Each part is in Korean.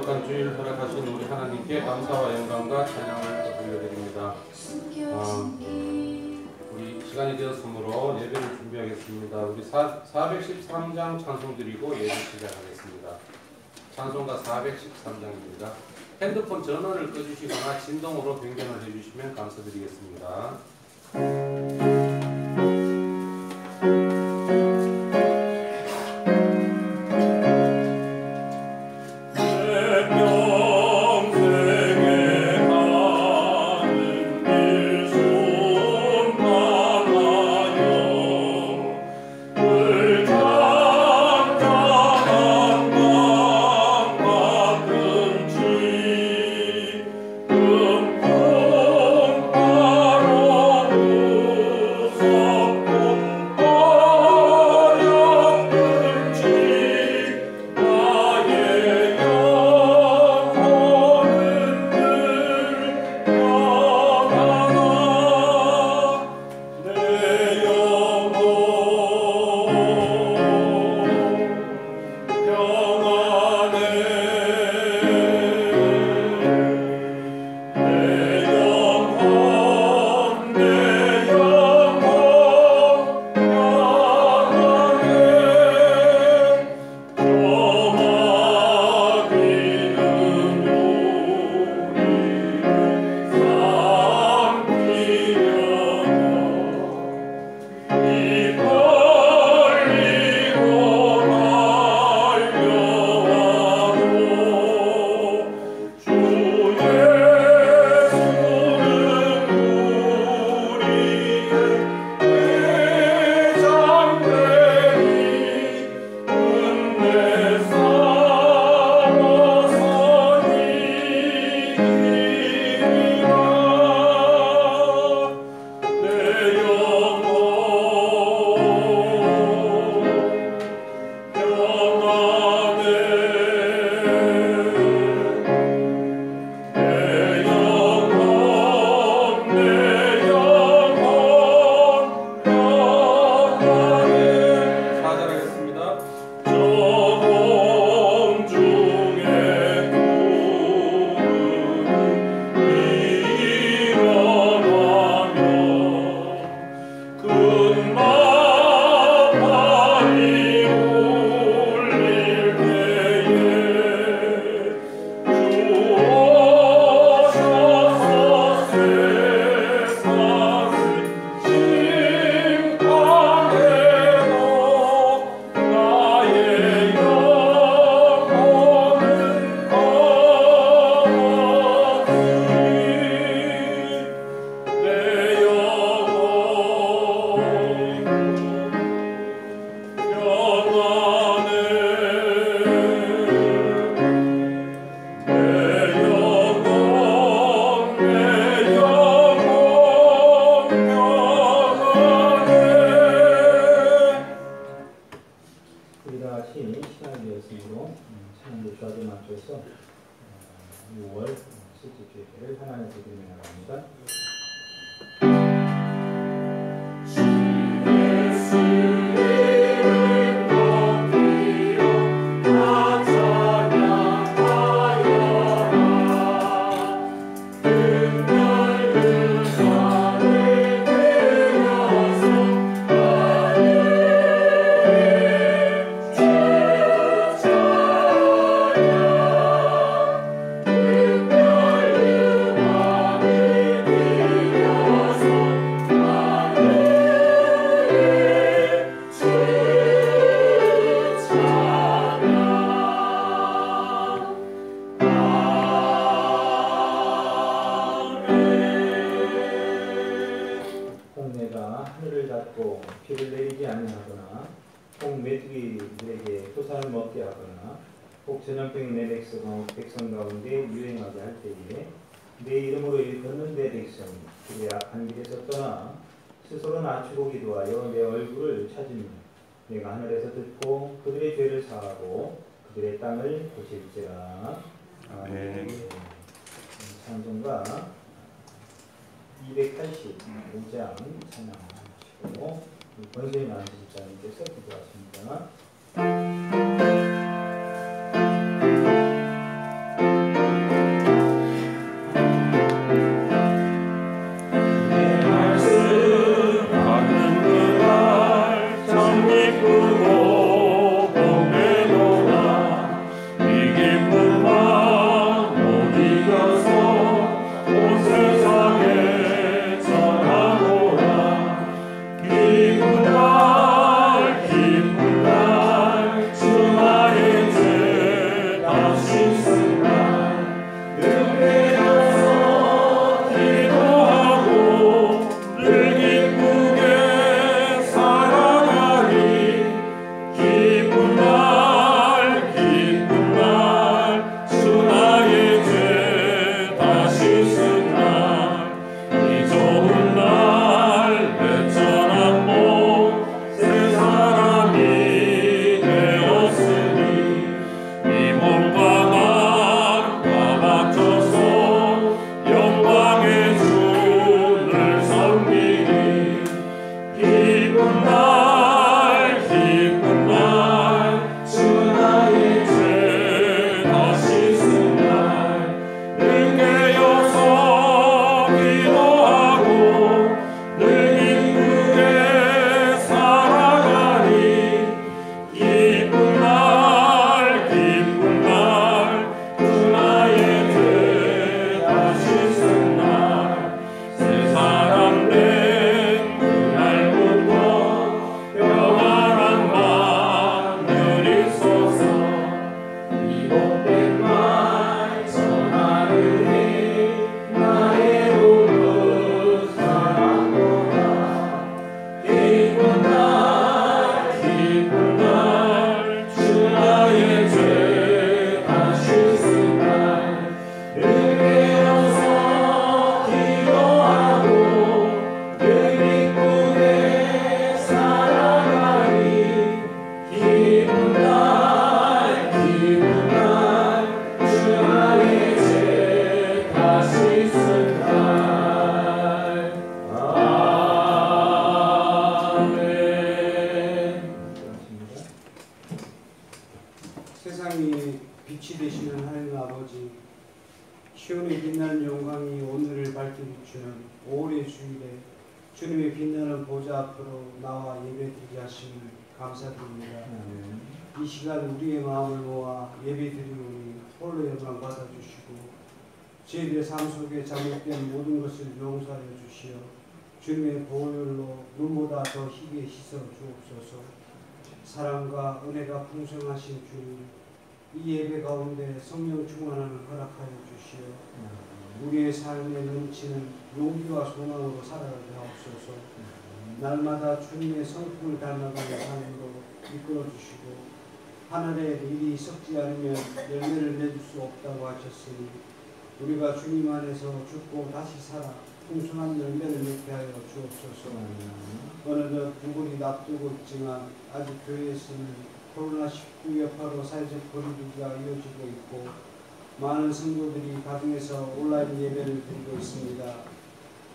거룩한 주일 허락하신 우리 하나님께 감사와 영광과 찬양을 올려드립니다. 우리 시간이 되었으므로 예배를 준비하겠습니다. 우리 413장 찬송 드리고 예배 시작하겠습니다. 찬송가 413장입니다. 핸드폰 전원을 꺼주시거나 진동으로 변경을 해주시면 감사드리겠습니다. 백성 가운데 유행하게 할 때에 내 이름으로 일컫는 내 백성이 그의 악한 길에서 떠나 스스로 낮추고 기도하여 내 얼굴을 찾으며 내가 하늘에서 듣고 그들의 죄를 사하고 그들의 땅을 고칠지라. 아멘. 찬송가 285장 찬양하시고 권세인 안지집사님께서 기도하십니다. 세상이 빛이 되시는 하나님 아버지, 시온의 빛나는 영광이 오늘을 밝게 비추는 5월의 주일에 주님의 빛나는 보좌 앞으로 나와 예배드리게 하심을 감사드립니다. 이 시간 우리의 마음을 모아 예배드리오니 홀로 영광 받아주시고 저희들의 삶 속에 잘못된 모든 것을 용서하여 주시어 주님의 보혈로 눈보다 더 희게 씻어 주옵소서. 사랑과 은혜가 풍성하신 주님, 이 예배 가운데 성령 충만함을 허락하여 주시어 우리의 삶에 넘치는 용기와 소망으로 살아가게 하옵소서. 날마다 주님의 성품을 닮아가는 삶으로 이끌어 주시고 하늘의 일이 썩지 않으면 열매를 맺을 수 없다고 하셨으니 우리가 주님 안에서 죽고 다시 살아 풍성한 열매를 맺게 하여 주옵소서. 어느덧 구글이 납두고 있지만 아직 교회에서는 코로나19 여파로 사회적 거리두기가 이어지고 있고 많은 성도들이 가정에서 온라인 예배를 드리고 있습니다.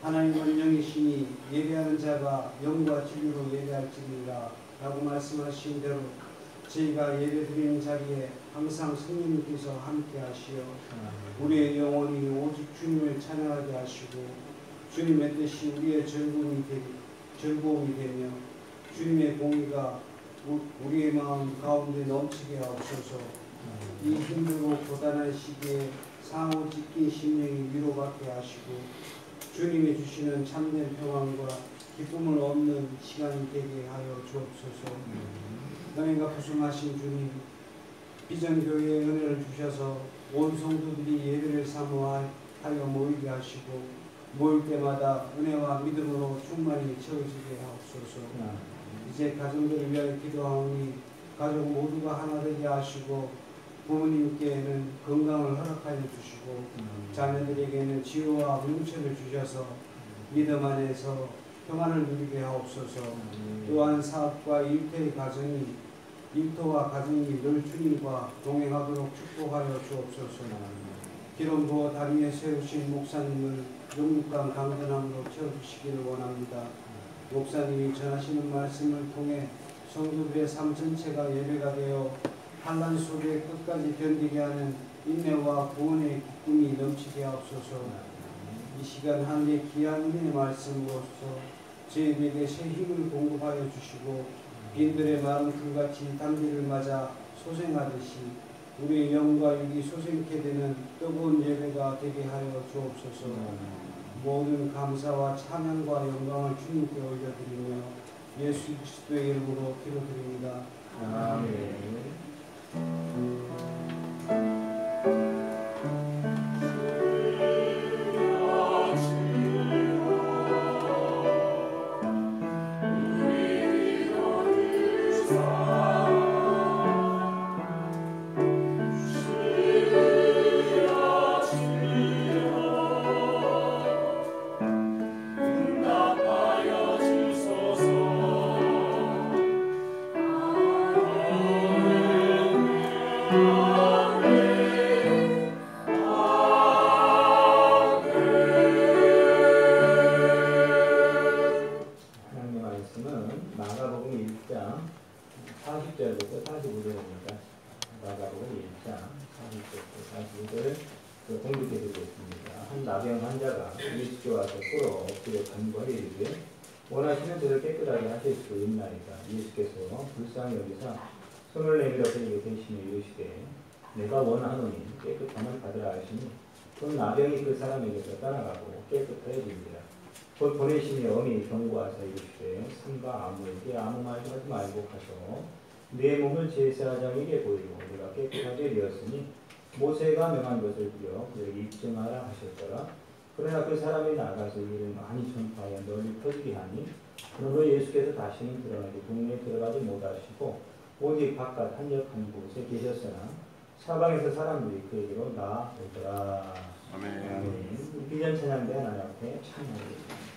하나님은 영이시니 예배하는 자가 영과 진리로 예배할지니라 라고 말씀하신 대로 저희가 예배드리는 자리에 항상 성령님께서 함께 하시어 우리의 영혼이 오직 주님을 찬양하게 하시고 주님의 뜻이 우리의 즐거움이 되며 주님의 공의가 우리의 마음 가운데 넘치게 하옵소서. 이 힘들고 고단한 시기에 상호 지킨 심령이 위로받게 하시고 주님이 주시는 참된 평안과 기쁨을 얻는 시간이 되게 하여 주옵소서. 은혜가 부승하신 주님, 비전교회에 은혜를 주셔서 온 성도들이 예배를 사모하여 모이게 하시고 모일 때마다 은혜와 믿음으로 충만히 채워지게 하옵소서. 이제 가정들을 위하여 기도하오니 가족 모두가 하나 되게 하시고 부모님께는 건강을 허락하여 주시고 자녀들에게는 지혜와 명철을 주셔서 믿음 안에서 평안을 누리게 하옵소서. 또한 사업과 일터의 가정이 일터와 가정이 늘 주님과 동행하도록 축복하여 주옵소서. 기름 부어 다리에 세우신 목사님을 영육간 강건함으로 채워주시기를 원합니다. 목사님이 전하시는 말씀을 통해 성도들의 삶 전체가 예배가 되어 환난 속에 끝까지 견디게 하는 인내와 구원의 기쁨이 넘치게 하옵소서. 이 시간 한데 귀한 은혜의 말씀으로서 저희에게 새 힘을 공급하여 주시고 빈들의 마른 풀같이 단비를 맞아 소생하듯이 우리의 영과 육이 소생케 되는 뜨거운 예배가 되게 하여 주옵소서. 모든 감사와 찬양과 영광을 주님께 올려드리며 예수 그리스도의 이름으로 기도드립니다. 아멘. 말씀은 마가복음 1장 40절부터 45절입니다. 마가복음 1장 40절부터 45절을 공독해 드리겠습니다. 한 나병 환자가 예수께 와서 꿇어 엎드려 간구하여 이르되 원하시면 저를 깨끗하게 하실 수 있나이다. 예수께서 불쌍히 여기사 손을 내밀어 그에게 대시며 이르시되 내가 원하노니 깨끗함을 받으라 하시니 그 나병이 그 사람에게서 떠나가고 깨끗해지니라. 곧 보내시며 엄히 경고하사 이르시되 삼가 아무에게 아무 말도 하지 말고 가서 내 몸을 제사장에게 보이고 내가 깨끗하게 되었으니 모세가 명한 것을 들여 그에게 입증하라 하셨더라. 그러나 그 사람이 나가서 이를 많이 전파하여 널리 퍼지게 하니 그러므로 예수께서 다시는 드러나게 동네에 들어가지 못하시고 오직 바깥 한적한 곳에 계셨으나 사방에서 사람들이 그에게로 나오더라. 아멘. 비전 찬양대 하나님 앞에 찬양하겠습니다.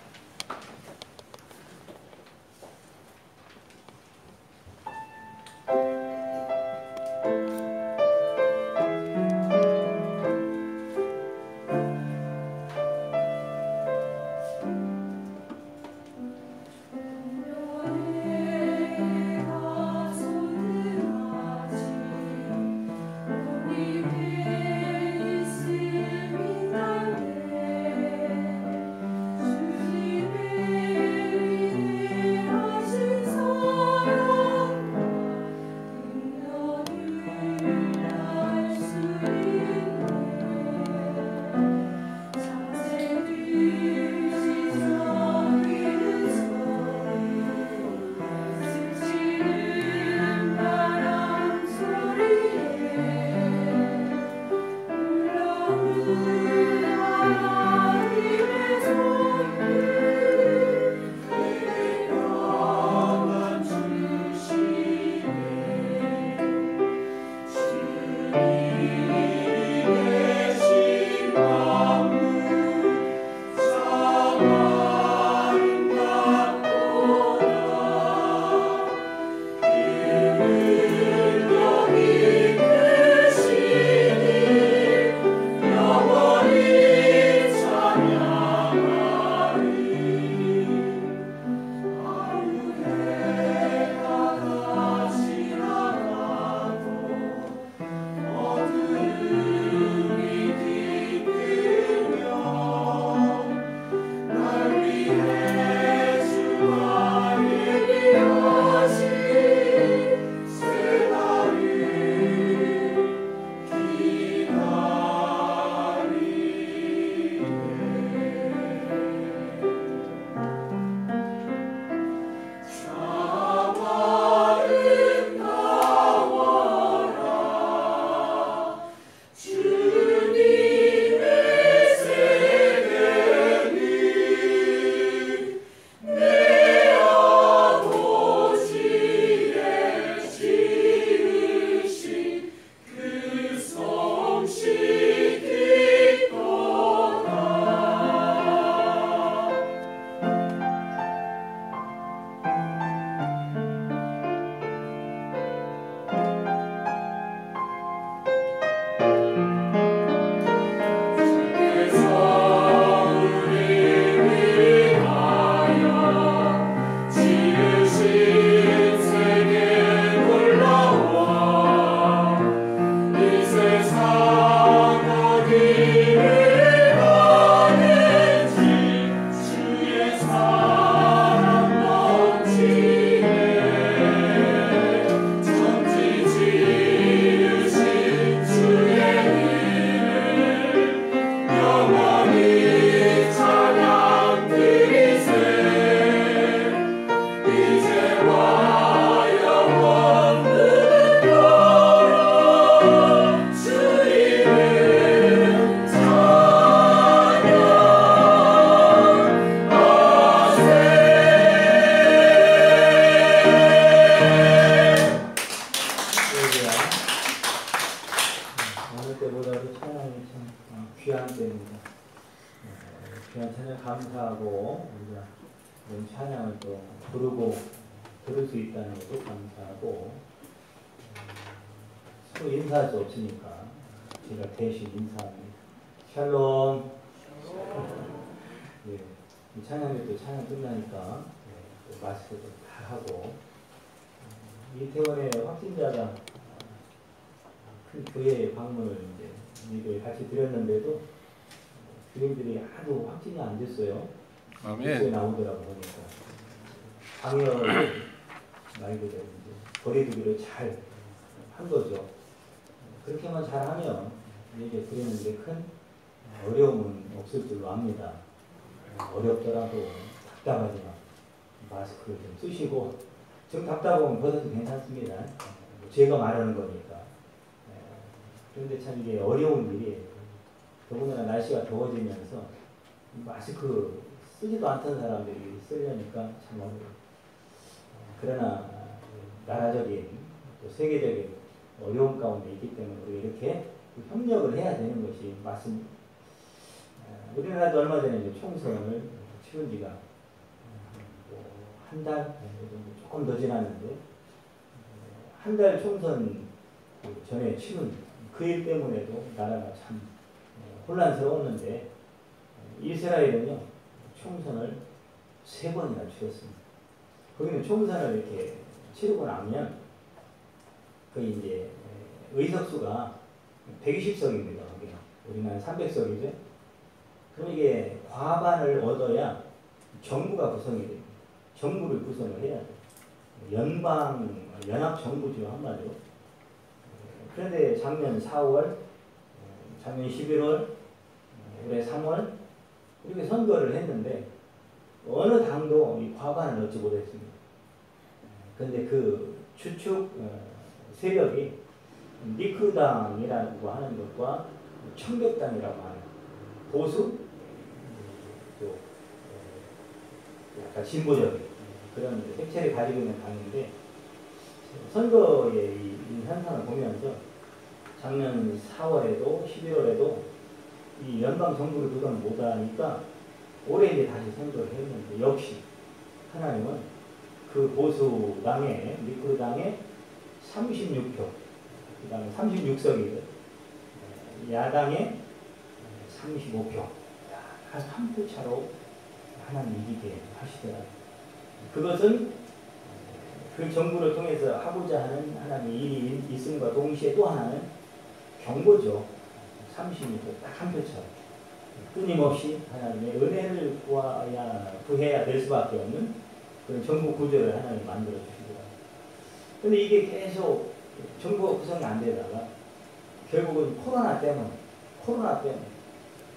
감사하고 우리가 이런 찬양을 또 부르고 들을 수 있다는 것도 감사하고 서로 인사할 수 없으니까 제가 대신 인사합니다. 샬롬. 예, 이 찬양이 또 찬양 끝나니까 또 마스크도 다 잘하고 이태원에 확진자가 큰 교회 방문을 이제 우리들 같이 드렸는데도 교인들이 하도 확진이 안 됐어요. 뉴스에 나오더라고 보니까 방역을 말 그대로 이제 거리두기를 잘 한 거죠. 그렇게만 잘하면 이제 드렸는데 큰 어려움은 없을 줄로 압니다. 어렵더라도 답답하지만 마스크를 좀 쓰시고 좀 답답하면 벗어도 괜찮습니다. 제가 말하는 거니까. 그런데 참 이게 어려운 일이에요. 더군다나 날씨가 더워지면서 마스크 쓰지도 않던 사람들이 쓰려니까 참 어려워요. 그러나 나라적인 또 세계적인 어려움 가운데 있기 때문에 우리가 이렇게 협력을 해야 되는 것이 맞습니다. 우리나라도 얼마 전에 이제 총선을 치른 지가 한 달 정도 조금 더 지났는데 한 달 총선 전에 치른 그 일 때문에도 나라가 참 혼란스러웠는데 이스라엘은요 총선을 3번이나 치렀습니다. 거기는 총선을 이렇게 치르고 나면 거의 이제 의석수가 120석입니다. 우리는 300석이죠. 그럼 이게 과반을 얻어야 정부가 구성이 됩니다. 정부를 구성을 해야 돼요. 연합정부죠, 한마디로. 그런데 작년 4월, 작년 11월, 올해 3월, 이렇게 선거를 했는데, 어느 당도 이 과반을 얻지 못했습니다. 그런데 그 추측 세력이 리크당이라고 하는 것과 청백당이라고 하는 보수, 또 약간 진보적인 그런 색채를 가지고 있는 당인데 선거의 이 현상을 보면서 작년 4월에도 11월에도 이 연방 정부를 구성 못하니까 올해 이제 다시 선거를 했는데 역시 하나님은 그 보수당의 리크당의 36표, 그 다음에 36석이고 야당의 35표, 한 3표 차로 하나님 이기게 하시더라고요. 그것은 그 정부를 통해서 하고자 하는 하나님의 일이 있음과 동시에 또 하나는 경고죠. 36표, 딱 한 표처럼 끊임없이 하나님의 은혜를 구해야 될 수밖에 없는 그런 정부 구조를 하나님 만들어 주시더라고요. 근데 이게 계속 정부가 구성이 안 되다가 결국은 코로나 때문에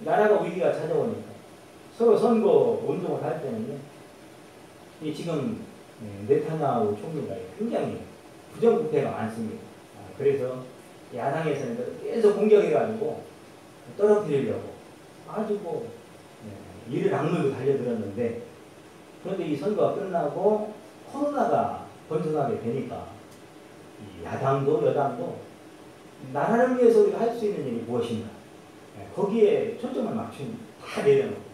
나라가 위기가 찾아오니까 서로 선거 운동을 할 때는요, 이 지금 네타냐후 총리가 굉장히 부정부패가 많습니다. 그래서 야당에서는 계속 공격해가지고 떨어뜨리려고 아주 이를 악물고 달려들었는데, 그런데 이 선거가 끝나고 코로나가 번성하게 되니까 이 야당도 여당도 나라를 위해서 우리가 할 수 있는 일이 무엇인가, 거기에 초점을 맞춘 다 내려놓고,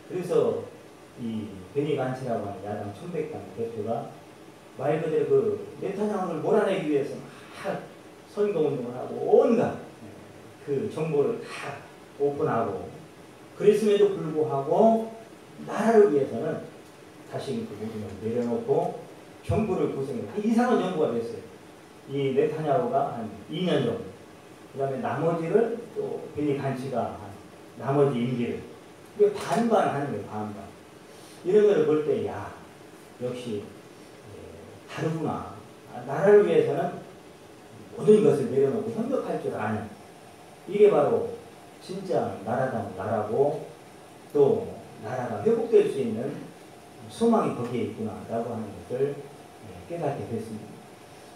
그래서 이 베니 간츠라고 하는 야당 청백당 대표가 말 그대로 그 네타냐후를 몰아내기 위해서 막 선거운동을 하고 온갖 그 정보를 다 오픈하고, 그랬음에도 불구하고 나라를 위해서는 다시 그 모든 걸 내려놓고 정부를 구성해서 이상한 정부가 됐어요. 이 네타냐후가 한 2년 정도, 그 다음에 나머지를 또 베니 간츠가 한 나머지 임기를 이게 반반 하는 거예요. 반반. 이런 걸 볼 때 야, 역시 다르구나. 나라를 위해서는 모든 것을 내려놓고 협력할 줄 아는, 이게 바로 진짜 나라고 또 나라가 회복될 수 있는 소망이 거기에 있구나라고 하는 것을 깨닫게 됐습니다.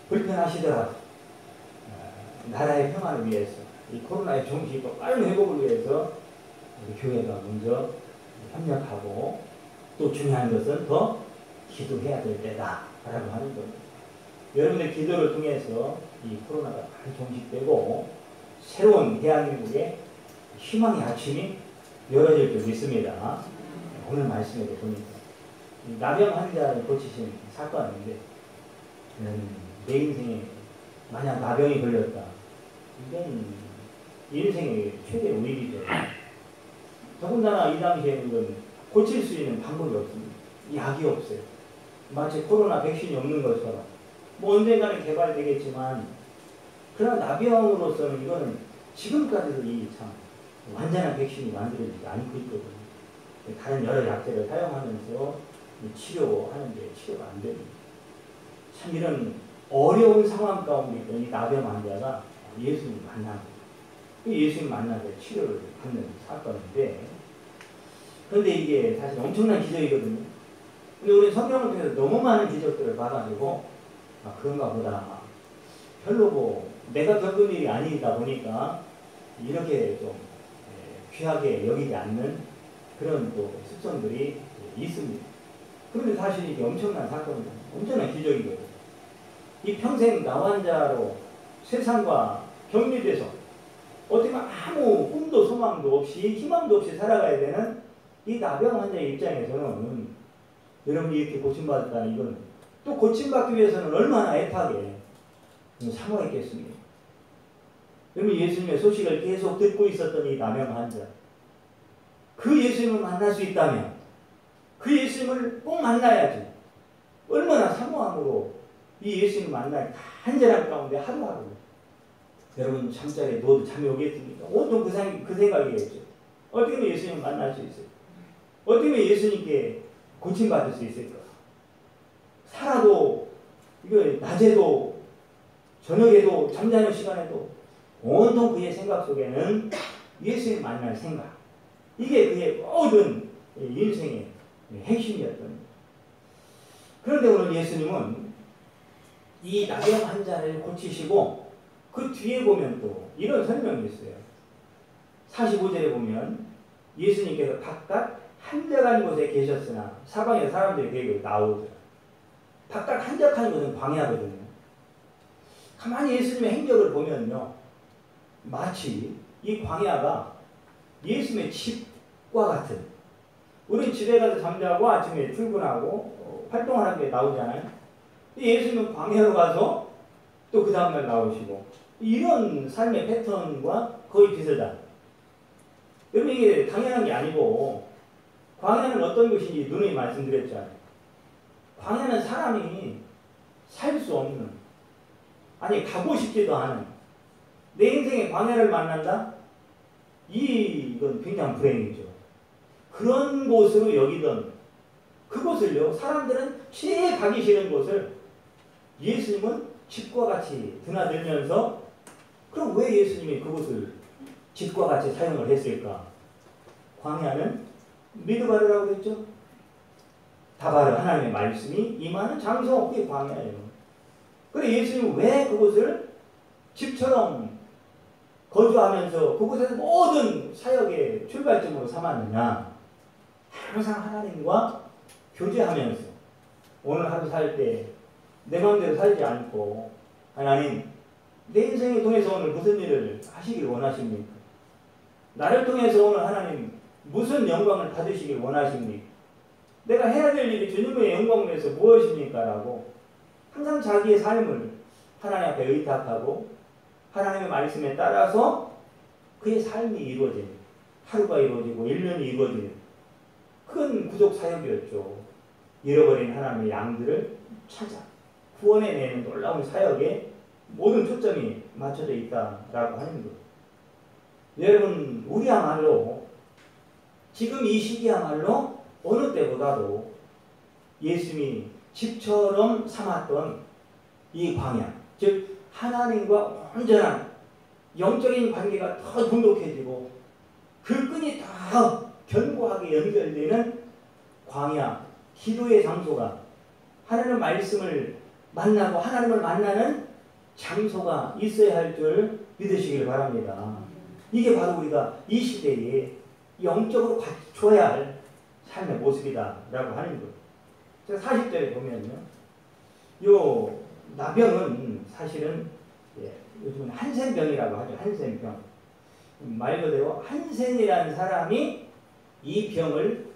불편하시더라도 나라의 평화를 위해서, 이 코로나의 종식과 빠른 회복을 위해서 우리 교회가 먼저 협력하고, 또 중요한 것은 더 기도해야 될 때다라고 하는 겁니다. 여러분의 기도를 통해서 이 코로나가 많이 종식되고 새로운 대한민국의 희망의 아침이 열어질 줄 믿습니다. 오늘 말씀에도 보니까 나병 환자를 고치신 사건인데, 내 인생에 만약 나병이 걸렸다, 이건 인생의 최대 위기죠. 더군다나 이 당시에는 이건 고칠 수 있는 방법이 없습니다. 약이 없어요. 마치 코로나 백신이 없는 것처럼 뭐 언젠가는 개발되겠지만 그러나 나병으로서는 이거는 지금까지도 이 참 완전한 백신이 만들어지지 않고 있거든요. 다른 여러 약제를 사용하면서 치료하는데 치료가 안 됩니다. 참 이런 어려운 상황 가운데 있던 이 나병 환자가 예수님 만나고 예수님 만나서 치료를 받는 사건인데, 그런데 이게 사실 엄청난 기적이거든요. 근데 우리 성경을 통해서 너무 많은 기적들을 봐가지고 그런가 보다, 별로 뭐 내가 겪은 일이 아니다 보니까 이렇게 좀 귀하게 여기지 않는 그런 또 습성들이 있습니다. 그런데 사실 이게 엄청난 사건이고 엄청난 기적이거든요. 이 평생 나환자로 세상과 격리돼서 어떻게 보면 아무 꿈도 소망도 없이 희망도 없이 살아가야 되는 이 나병 환자의 입장에서는, 여러분이 이렇게 고침받았다는 이건 또 고침받기 위해서는 얼마나 애타게 사모했겠습니까? 여러분, 예수님의 소식을 계속 듣고 있었던 이 나병 환자, 그 예수님을 만날 수 있다면 그 예수님을 꼭 만나야지 얼마나 사모함으로 이 예수님을 만날 간절한 가운데 하루하루 여러분 잠자리에 누워도 잠이 오겠습니까? 온통 그 생각이겠죠. 어떻게 하면 예수님을 만날 수 있을까? 어떻게 하면 예수님께 고침받을 수 있을까? 살아도 이거 낮에도 저녁에도 잠자는 시간에도 온통 그의 생각 속에는 예수님 만날 생각, 이게 그의 모든 인생의 핵심이었던 거예요. 그런데 오늘 예수님은 이 나병 환자를 고치시고 그 뒤에 보면 또 이런 설명이 있어요. 45절에 보면 예수님께서 바깥 한적한 곳에 계셨으나 사방에 사람들이 되게 나오더라. 바깥 한적한 곳은 광야거든요. 가만히 예수님의 행적을 보면요, 마치 이 광야가 예수님의 집과 같은, 우리는 집에 가서 잠자고 아침에 출근하고 활동하는 게 나오잖아요. 예수님은 광야로 가서 또 그 다음날 나오시고, 이런 삶의 패턴과 거의 비슷한. 여러분, 이게 당연한 게 아니고, 광야는 어떤 것인지 누누이 말씀드렸잖아요. 광야는 사람이 살 수 없는, 아니 가고 싶지도 않은, 내 인생에 광야를 만난다? 이건 굉장히 불행이죠. 그런 곳으로 여기던 그곳을요, 사람들은 제일 가기 싫은 곳을 예수님은 집과 같이 드나들면서, 그럼 왜 예수님이 그곳을 집과 같이 사용을 했을까? 광야는 미드바르라고 그랬죠? 다바르, 하나님의 말씀이 임하는 장소, 그게 광야예요. 그래 예수님은 왜 그곳을 집처럼 거주하면서 그곳에서 모든 사역의 출발점으로 삼았느냐? 항상 하나님과 교제하면서 오늘 하루 살 때 내 마음대로 살지 않고, 하나님, 내 인생을 통해서 오늘 무슨 일을 하시길 원하십니까? 나를 통해서 오늘 하나님 무슨 영광을 받으시길 원하십니까? 내가 해야 될 일이 주님의 영광을 위해서 무엇입니까? 라고 항상 자기의 삶을 하나님 앞에 의탁하고 하나님의 말씀에 따라서 그의 삶이 이루어지는, 하루가 이루어지고 1년이 이루어지는 큰 구속 사역이었죠. 잃어버린 하나님의 양들을 찾아 구원해내는 놀라운 사역에 모든 초점이 맞춰져 있다라고 하는 것. 여러분, 우리야말로 지금 이 시기야말로 어느 때보다도 예수님이 집처럼 삼았던 이 광야, 즉 하나님과 온전한 영적인 관계가 더 돈독해지고 그 끈이 더 견고하게 연결되는 광야, 기도의 장소가, 하나님의 말씀을 만나고 하나님을 만나는 장소가 있어야 할 줄 믿으시길 바랍니다. 이게 바로 우리가 이 시대에 영적으로 갖춰야 할 삶의 모습이다라고 하는 거예요. 40절에 보면요, 요 나병은 사실은 요즘은 한센병이라고 하죠. 한센병. 말 그대로 한센이라는 사람이 이 병을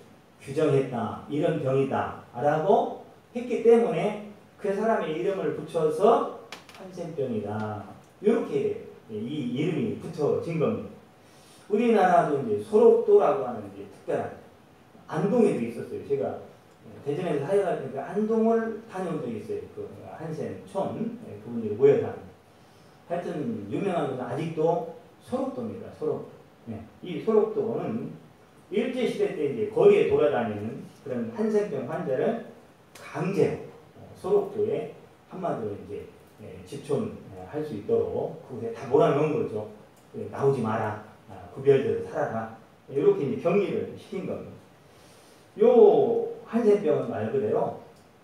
규정했다. 이런 병이다. 라고 했기 때문에 그 사람의 이름을 붙여서 한센병이다. 이렇게 이 이름이 붙어진 겁니다. 우리나라도 이제 소록도라고 하는 이제 특별한, 안동에도 있었어요. 제가 대전에서 사회할 때 안동을 다녀온 적이 있어요. 그 한센촌 그분들이 모여 사는. 하여튼 유명한 것은 아직도 소록도입니다. 소록도. 이 소록도는 일제시대 때 이제 거리에 돌아다니는 그런 한센병 환자를 강제로 소록도에 한마디로 이제 집촌할 수 있도록 그곳에 다 몰아넣은 거죠. 나오지 마라. 구별되어 살아라. 이렇게 이제 격리를 시킨 겁니다. 요 한센병은 말 그대로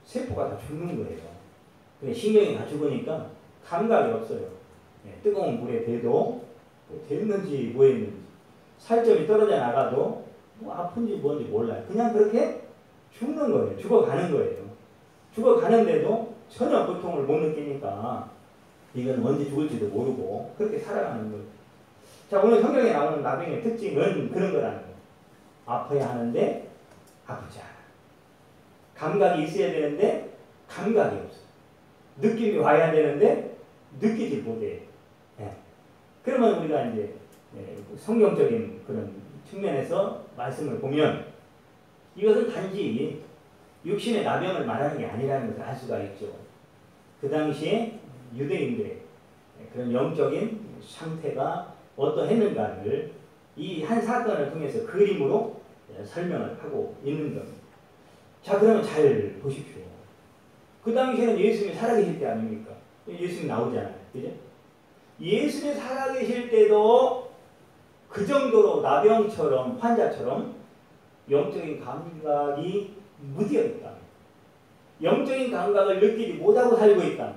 세포가 다 죽는 거예요. 근데 신경이 다 죽으니까 감각이 없어요. 뜨거운 물에 대도 됐는지 뭐했는지 살점이 떨어져 나가도 뭐 아픈지 뭔지 몰라요. 그냥 그렇게 죽는 거예요. 죽어가는 거예요. 죽어가는데도 전혀 고통을 못 느끼니까 이건 언제 죽을지도 모르고 그렇게 살아가는 거예요. 자, 오늘 성경에 나오는 나병의 특징은 그런 거라는 거예요. 아파야 하는데 아프지 않아. 감각이 있어야 되는데 감각이 없어. 느낌이 와야 되는데 느끼지 못해. 그러면 우리가 이제 성경적인 그런 측면에서 말씀을 보면 이것은 단지 육신의 나병을 말하는 게 아니라는 것을 알 수가 있죠. 그 당시에 유대인들의 그런 영적인 상태가 어떠했는가를 이 한 사건을 통해서 그림으로 설명을 하고 있는 겁니다. 자, 그러면 잘 보십시오. 그 당시에는 예수님이 살아계실 때 아닙니까? 예수님이 나오잖아요. 그죠? 예수님이 살아계실 때도 그 정도로 나병처럼 환자처럼 영적인 감각이 무디어 있다. 영적인 감각을 느끼지 못하고 살고 있다.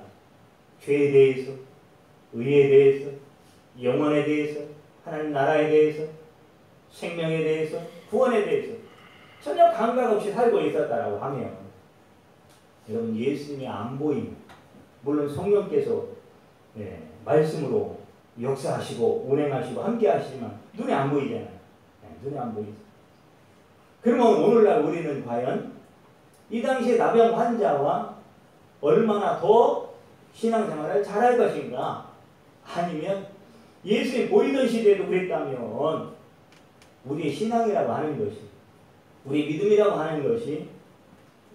죄에 대해서, 의에 대해서, 영혼에 대해서, 하나님 나라에 대해서, 생명에 대해서, 구원에 대해서 전혀 감각 없이 살고 있었다라고 하면 여러분 예수님이 안 보임. 물론 성령께서 말씀으로 역사하시고 운행하시고 함께 하시지만 눈에 안 보이잖아요. 눈에 안 보이죠. 그러면 오늘날 우리는 과연 이 당시에 나병 환자와 얼마나 더 신앙생활을 잘할 것인가? 아니면 예수님 보이던 시대에도 그랬다면 우리의 신앙이라고 하는 것이 우리 믿음이라고 하는 것이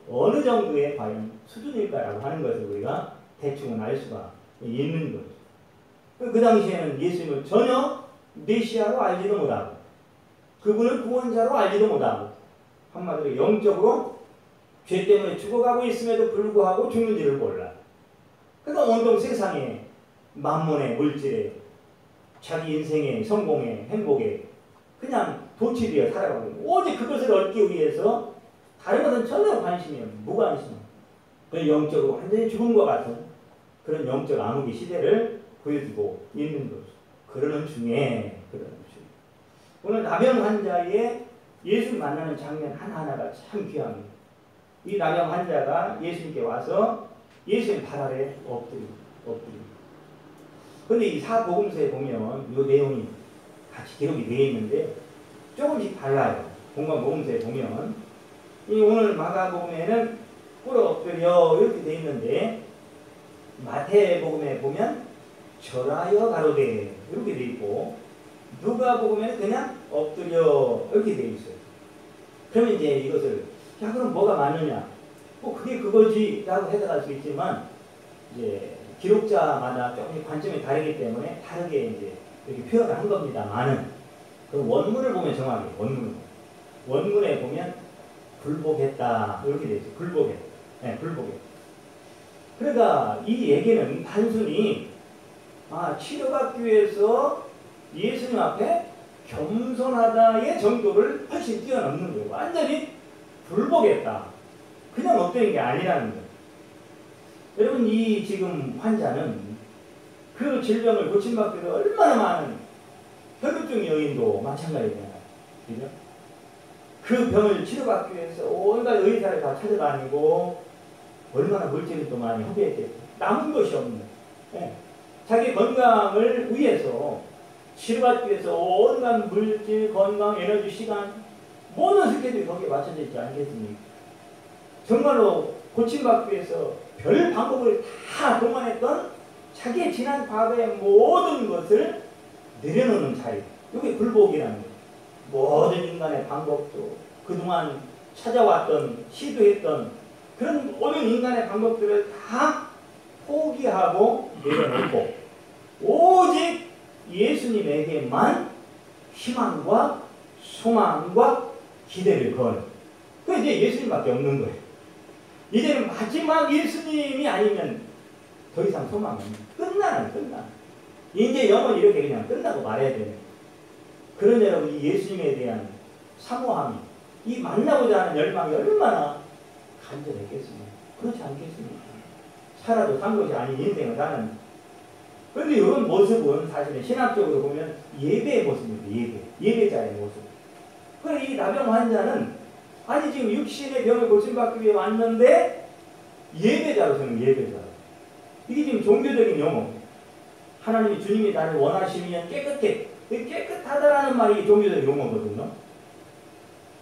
어느 정도의 과연 수준일까라고 하는 것을 우리가 대충은 알 수가 있는 거죠. 그 당시에는 예수님을 전혀 메시아로 알지도 못하고 그분을 구원자로 알지도 못하고 한마디로 영적으로 죄 때문에 죽어가고 있음에도 불구하고 죽는지를 몰라. 그러니까 온통 세상에 만몬의 물질에 자기 인생의 성공에 행복에 그냥 도취되어 살아가고 오직 그것을 얻기 위해서 다른 것은 전혀 관심이 없는 무관심. 그 영적으로 완전히 죽은 것 같은 그런 영적 암흑의 시대를 보여주고 있는 거죠. 그러는 중에 오늘 나병 환자의 예수 만나는 장면 하나하나가 참 귀합니다. 이 나병 환자가 예수님께 와서 예수님 발 아래 엎드립니다. 그런데 이 사복음서에 보면 이 내용이 같이 기록이 되어 있는데 조금씩 달라요. 공관복음서에 보면 이 오늘 마가복음에는 꿇어 엎드려 이렇게 되어 있는데 마태복음에 보면 절하여 가로되 이렇게 되어 있고 누가복음에는 그냥 엎드려 이렇게 되어 있어요. 그러면 이제 이것을 자 그럼 뭐가 맞느냐? 뭐 그게 그거지 라고 해석할 수 있지만 이제 기록자마다 조금 관점이 다르기 때문에 다르게 이제 이렇게 표현을 한 겁니다만은 그 원문을 보면 정확히 원문에 보면 굴복했다 이렇게 되어 있어요. 굴복했다. 그러니까 이 얘기는 단순히 치료받기 위해서 예수님 앞에 겸손하다의 정도를 훨씬 뛰어넘는 거예요. 완전히 굴복했다. 그냥 엎드린 게 아니라는 거예요. 여러분 이 지금 환자는 그 질병을 고침받기 위해 얼마나 많은 혈루증 여인도 마찬가지잖아요. 그죠? 그 병을 치료받기 위해서 온갖 의사를 다 찾아다니고 얼마나 물질을 또 많이 허비했겠어요. 남은 것이 없는 자기 건강을 위해서 치료받기 위해서 온갖 물질, 건강, 에너지, 시간 모든 스케줄이 거기에 맞춰져 있지 않겠습니까? 정말로 고침받기 위해서 별 방법을 다 동원했던 자기의 지난 과거의 모든 것을 내려놓는 자리. 이게 굴복이라는 거예요. 모든 인간의 방법도 그동안 찾아왔던 시도했던 그런 모든 인간의 방법들을 다 포기하고 내려놓고 오직 예수님에게만 희망과 소망과 기대를 거는. 그 이제 예수님밖에 없는 거예요. 이제는 마지막 예수님이 아니면 더 이상 소망은 끝나. 이제 영원히 이렇게 그냥 끝나고 말해야 되는. 그런 여러분, 이 예수님에 대한 사모함이, 이 만나고자 하는 열망이 얼마나 간절했겠습니까? 그렇지 않겠습니까? 살아도 산 것이 아닌 인생을 사는. 그런데 이런 모습은 사실은 신학적으로 보면 예배의 모습입니다. 예배자의 모습. 그런데 이 나병 환자는 아니 지금 육신의 병을 고침받기 위해 왔는데 예배자로서는 예배자. 이게 지금 종교적인 용어. 하나님이 주님이 나를 원하시면 깨끗하다라는 말이 종교적인 용어거든요.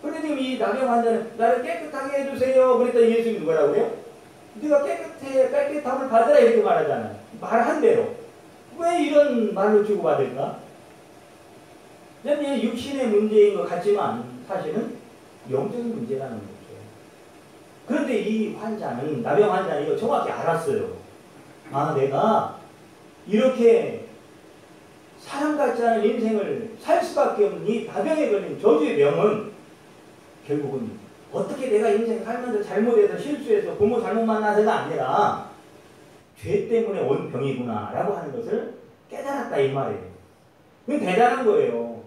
그런데 지금 이 나병 환자는 나를 깨끗하게 해주세요. 그랬더니 예수님이 뭐라고요? 네가 깨끗함을 받으라 이렇게 말하잖아요. 말한 대로. 왜 이런 말로 주고받을까? 육신의 문제인 것 같지만 사실은 영적인 문제라는 거죠. 그런데 이 환자는, 나병 환자는 이거 정확히 알았어요. 아, 내가 이렇게 사람 같지 않은 인생을 살 수밖에 없는 이 나병에 걸린 저주의 병은 결국은 어떻게 내가 인생 살면서 잘못해서 실수해서 부모 잘못 만나서가 아니라 죄 때문에 온 병이구나 라고 하는 것을 깨달았다 이 말이에요. 그건 대단한 거예요.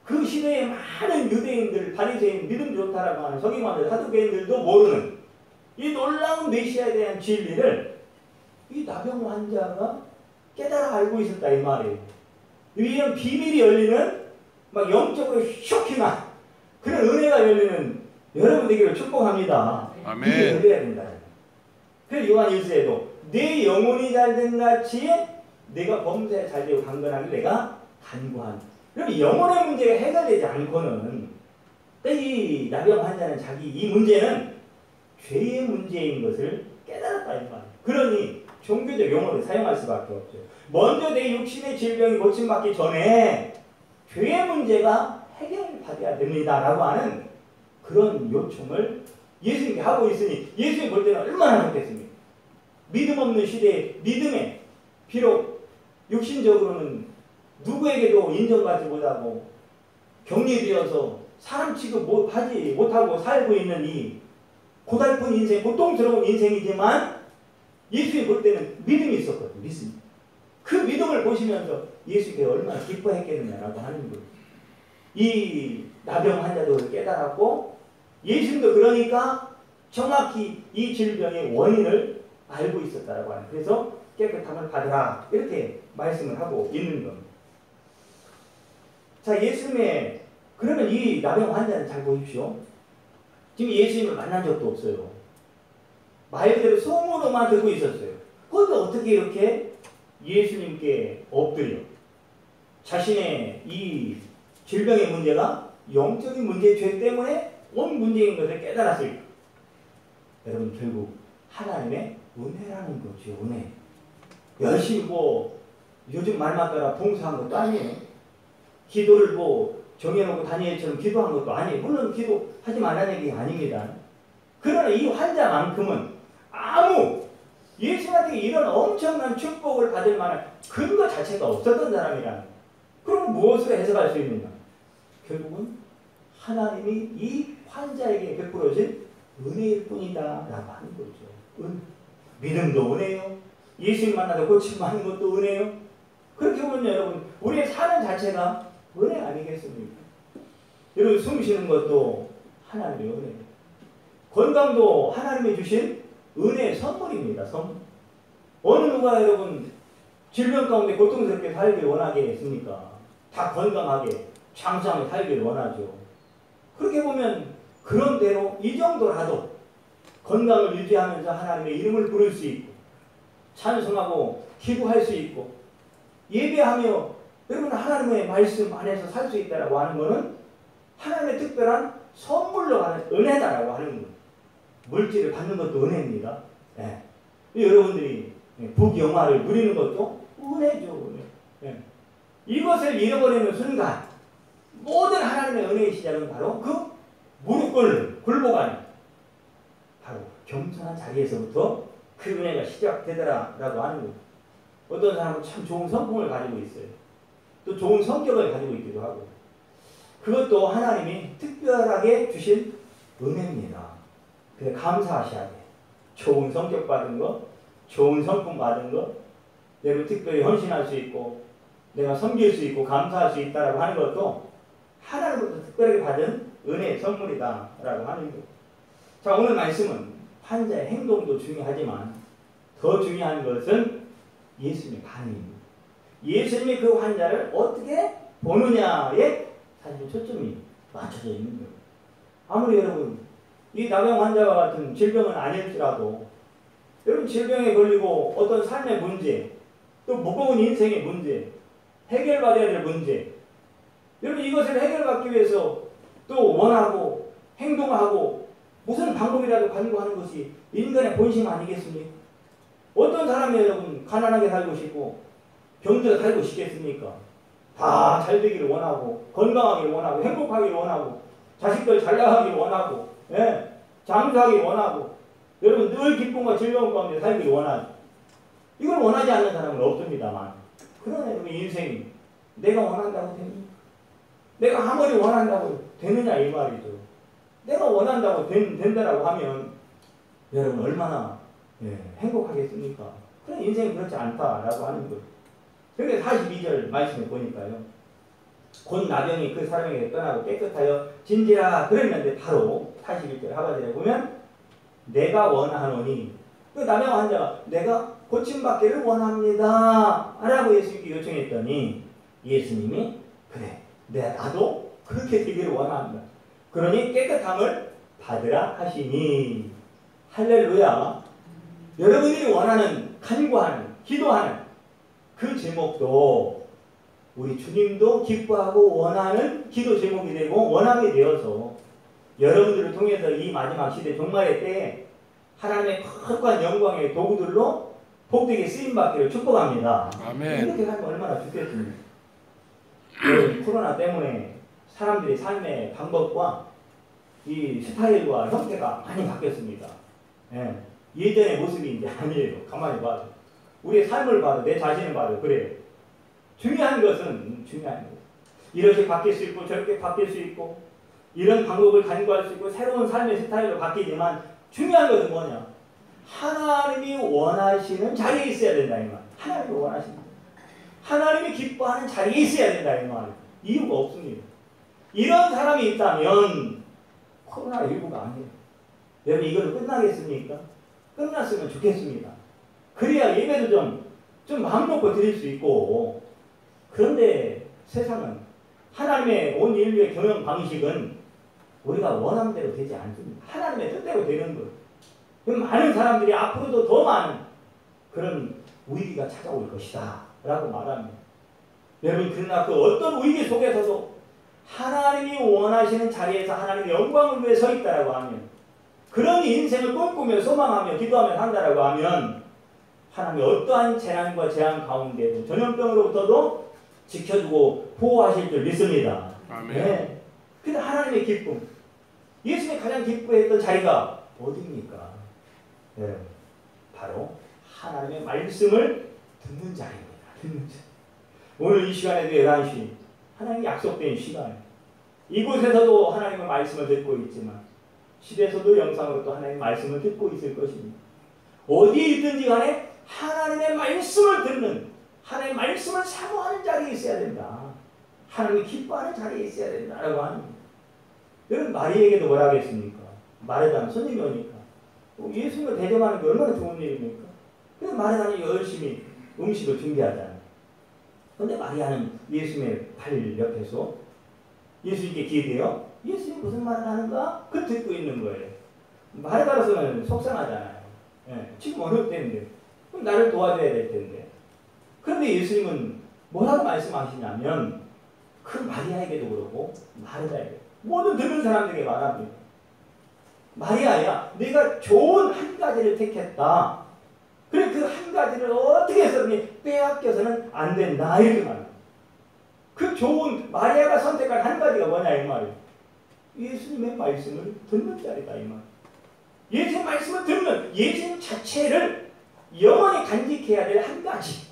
그 시대에 많은 유대인들, 바리새인, 믿음 좋다라고 하는 서기관들, 사두개인들도 모르는 이 놀라운 메시아에 대한 진리를 이 나병 환자가 깨달아 알고 있었다 이 말이에요. 이런 비밀이 열리는 막 영적으로 쇼킹한 그런 은혜가 열리는 여러분 되기를 축복합니다. 아멘. 이게 열려야 된다. 그래서 요한 1서에도 내 영혼이 잘된 같이 내가 범사에 잘되고 강건하길 내가 간구한. 그럼 영혼의 문제가 해결되지 않고는 이 나병 환자는 자기 이 문제는 죄의 문제인 것을 깨달았다 이 말이에요. 그러니 종교적 용어를 사용할 수밖에 없죠. 먼저 내 육신의 질병이 고침받기 전에 죄의 문제가 해결받아야 됩니다라고 하는 그런 요청을 예수님께 하고 있으니 예수님 볼 때는 얼마나 좋겠습니까? 믿음 없는 시대에 믿음에 비록 육신적으로는 누구에게도 인정받지 못하고 격리되어서 사람 취급하지 못하고 살고 있는 이 고달픈 인생, 고통스러운 인생이지만 예수님 볼 때는 믿음이 있었거든요. 그 믿음을 보시면서 예수께 얼마나 기뻐했겠느냐라고 하는 거예요. 이 나병 환자도 깨달았고 예수님도 그러니까 정확히 이 질병의 원인을 알고 있었다라고 하는. 그래서 깨끗함을 받으라 이렇게 말씀을 하고 있는 겁니다. 자, 예수님의 그러면 이 나병 환자는 잘 보십시오. 지금 예수님을 만난 적도 없어요. 말 그대로 소문으로만 듣고 있었어요. 그런데 어떻게 이렇게 예수님께 엎드려 자신의 이 질병의 문제가 영적인 문제, 죄 때문에 온 문제인 것을 깨달았을까? 여러분 결국 하나님의 은혜라는 거죠. 은혜. 열심히 요즘 말만 따라 봉사한 것도 아니에요. 기도를 정해놓고 다니엘처럼 기도한 것도 아니에요. 물론 기도하지 말라는 얘기 아닙니다. 그러나 이 환자만큼은 아무 예수한테 이런 엄청난 축복을 받을 만한 근거 자체가 없었던 사람이라는. 그럼 무엇으로 해석할 수 있느냐? 결국은 하나님이 이 환자에게 베풀어 준 은혜일 뿐이다 라고 하는 거죠. 믿음도 은혜요. 예수님 만나서 고침받는 것도 은혜요. 그렇게 보면 여러분 우리의 사는 자체가 은혜 아니겠습니까? 여러분 숨 쉬는 것도 하나님의 은혜. 건강도 하나님이 주신 은혜의 선물입니다. 선물. 어느 누가 여러분 질병 가운데 고통스럽게 살길 원하겠습니까? 다 건강하게 장수하게 살길 원하죠. 그렇게 보면 그런 대로 이 정도라도 건강을 유지하면서 하나님의 이름을 부를 수 있고 찬송하고 기도할 수 있고 예배하며 여러분 하나님의 말씀 안에서 살 수 있다라고 하는 것은 하나님의 특별한 선물로 하는 은혜다라고 하는 거예요. 물질을 받는 것도 은혜입니다. 네. 여러분들이 부귀영화를 누리는 것도 은혜죠. 은혜. 네. 이것을 잃어버리는 순간 모든 하나님의 은혜의 시작은 바로 그 무릎 꿇는 굴복하는 바로 겸손한 자리에서부터 그 은혜가 시작되더라라고 하는 거예요. 어떤 사람은 참 좋은 성품을 가지고 있어요. 또 좋은 성격을 가지고 있기도 하고 그것도 하나님이 특별하게 주신 은혜입니다. 그래 감사하셔야 돼. 좋은 성격 받은 거, 좋은 성품 받은 거, 내가 특별히 헌신할 수 있고 내가 섬길 수 있고 감사할 수 있다라고 하는 것도 하나님으로부터 특별하게 받은 은혜의 선물이다라고 하는 거예요. 자, 오늘 말씀은 환자의 행동도 중요하지만 더 중요한 것은 예수님의 반응입니다. 예수님이 그 환자를 어떻게 보느냐에 사실 초점이 맞춰져 있는 거예요. 아무리 여러분 이 나병 환자와 같은 질병은 아닐지라도 여러분 질병에 걸리고 어떤 삶의 문제 또 무거운 인생의 문제 해결받아야 될 문제 여러분 이것을 해결받기 위해서 또 원하고 행동하고 무슨 방법이라도 간구하는 것이 인간의 본심 아니겠습니까? 어떤 사람이 여러분 가난하게 살고 싶고 병들어 살고 싶겠습니까? 다 잘 되기를 원하고 건강하기를 원하고 행복하기를 원하고 자식들 잘 나가기를 원하고 예, 장수하기를 원하고 여러분 늘 기쁨과 즐거움 가운데 살기를 원하죠. 이걸 원하지 않는 사람은 없습니다만 그러나 여러분 인생이 내가 원한다고 됩니까? 내가 아무리 원한다고 되느냐 이 말이죠. 내가 원한다고 된다라고 하면 여러분 얼마나 행복하겠습니까? 그런 인생은 그렇지 않다라고 하는 거예요. 그러니까 42절 말씀을 보니까요. 곧 나병이 그 사람에게 떠나고 깨끗하여 진지라 그랬는데 바로 41절 하반절에 보면 내가 원하노니 그 나병 환자가 내가 고침받기를 원합니다 라고 예수님께 요청했더니 예수님이 그래 나도 그렇게 되기를 원한다. 그러니 깨끗함을 받으라 하시니 할렐루야. 여러분들이 원하는 간구하는 기도하는 그 제목도 우리 주님도 기뻐하고 원하는 기도 제목이 되고 원하게 되어서 여러분들을 통해서 이 마지막 시대 종말의 때에 하나님의 거룩한 영광의 도구들로 복되게 쓰임받기를 축복합니다. 아멘. 이렇게 하면 얼마나 좋겠습니까? 코로나 때문에 사람들의 삶의 방법과 이 스타일과 형태가 많이 바뀌었습니다. 예전의 모습이 이제 아니에요. 가만히 봐도. 우리의 삶을 봐도 내 자신을 봐도 그래요. 중요한 것은 이렇게 바뀔 수 있고 저렇게 바뀔 수 있고 이런 방법을 간구할 수 있고 새로운 삶의 스타일로 바뀌지만 중요한 것은 뭐냐? 하나님이 원하시는 자리에 있어야 된다 이 말. 하나님이 원하시는 하나님이 기뻐하는 자리에 있어야 된다 이 말. 이유가 없습니다. 이런 사람이 있다면 코로나19가 아니에요. 여러분 이걸로 끝나겠습니까? 끝났으면 좋겠습니다. 그래야 예배도 좀 마음 놓고 드릴 수 있고 그런데 세상은 하나님의 온 인류의 경영 방식은 우리가 원하는 대로 되지 않습니다. 하나님의 뜻대로 되는 거예요. 많은 사람들이 앞으로도 더 많은 그런 위기가 찾아올 것이다 라고 말합니다. 여러분 그러나 그 어떤 위기 속에서도 하나님이 원하시는 자리에서 하나님의 영광을 위해 서 있다라고 하면 그런 인생을 꿈꾸며 소망하며 기도하며 산다라고 하면 하나님이 어떠한 재난과 재앙 가운데도 전염병으로부터도 지켜주고 보호하실 줄 믿습니다. 아멘. 네. 근데 하나님의 기쁨 예수님이 가장 기뻐했던 자리가 어디입니까? 네. 바로 하나님의 말씀을 듣는 자리입니다. 듣는 자리. 오늘 이 시간에도 11시 하나님이 약속된 시간 이곳에서도 하나님의 말씀을 듣고 있지만 집에서도 영상으로 또 하나님의 말씀을 듣고 있을 것입니다. 어디에 있든지 간에 하나님의 말씀을 듣는 하나님의 말씀을 사모하는 자리에 있어야 된다. 하나님이 기뻐하는 자리에 있어야 된다라고 하는 거예요. 여러분 마리에게도 뭐라 하겠습니까? 마르다는 손님이 오니까 예수님을 대접하는 게 얼마나 좋은 일입니까? 그래서 마르다는 열심히 음식을 준비하잖아요. 그런데 마리아는 예수님의 발 옆에서 예수님께 기대요. 예수님이 무슨 말을 하는가? 그 듣고 있는 거예요. 마르다로서는 속상하잖아요. 지금 어느 때인데 그럼 나를 도와줘야 될 텐데. 그런데 예수님은 뭐라고 말씀하시냐면 그 마리아에게도 그렇고 마르다에게 모든 듣는 사람들에게 말합니다. 마리아야 네가 좋은 한 가지를 택했다. 그래 그 한 가지를 어떻게 해서든 빼앗겨서는 안 된다 이렇게 말합니다. 그 좋은 마리아가 선택한 한 가지가 뭐냐 이 말이에요. 예수님의 말씀을 듣는 자리다 이 말. 예수님의 말씀을 듣는 예수님 자체를 영원히 간직해야 될 한 가지.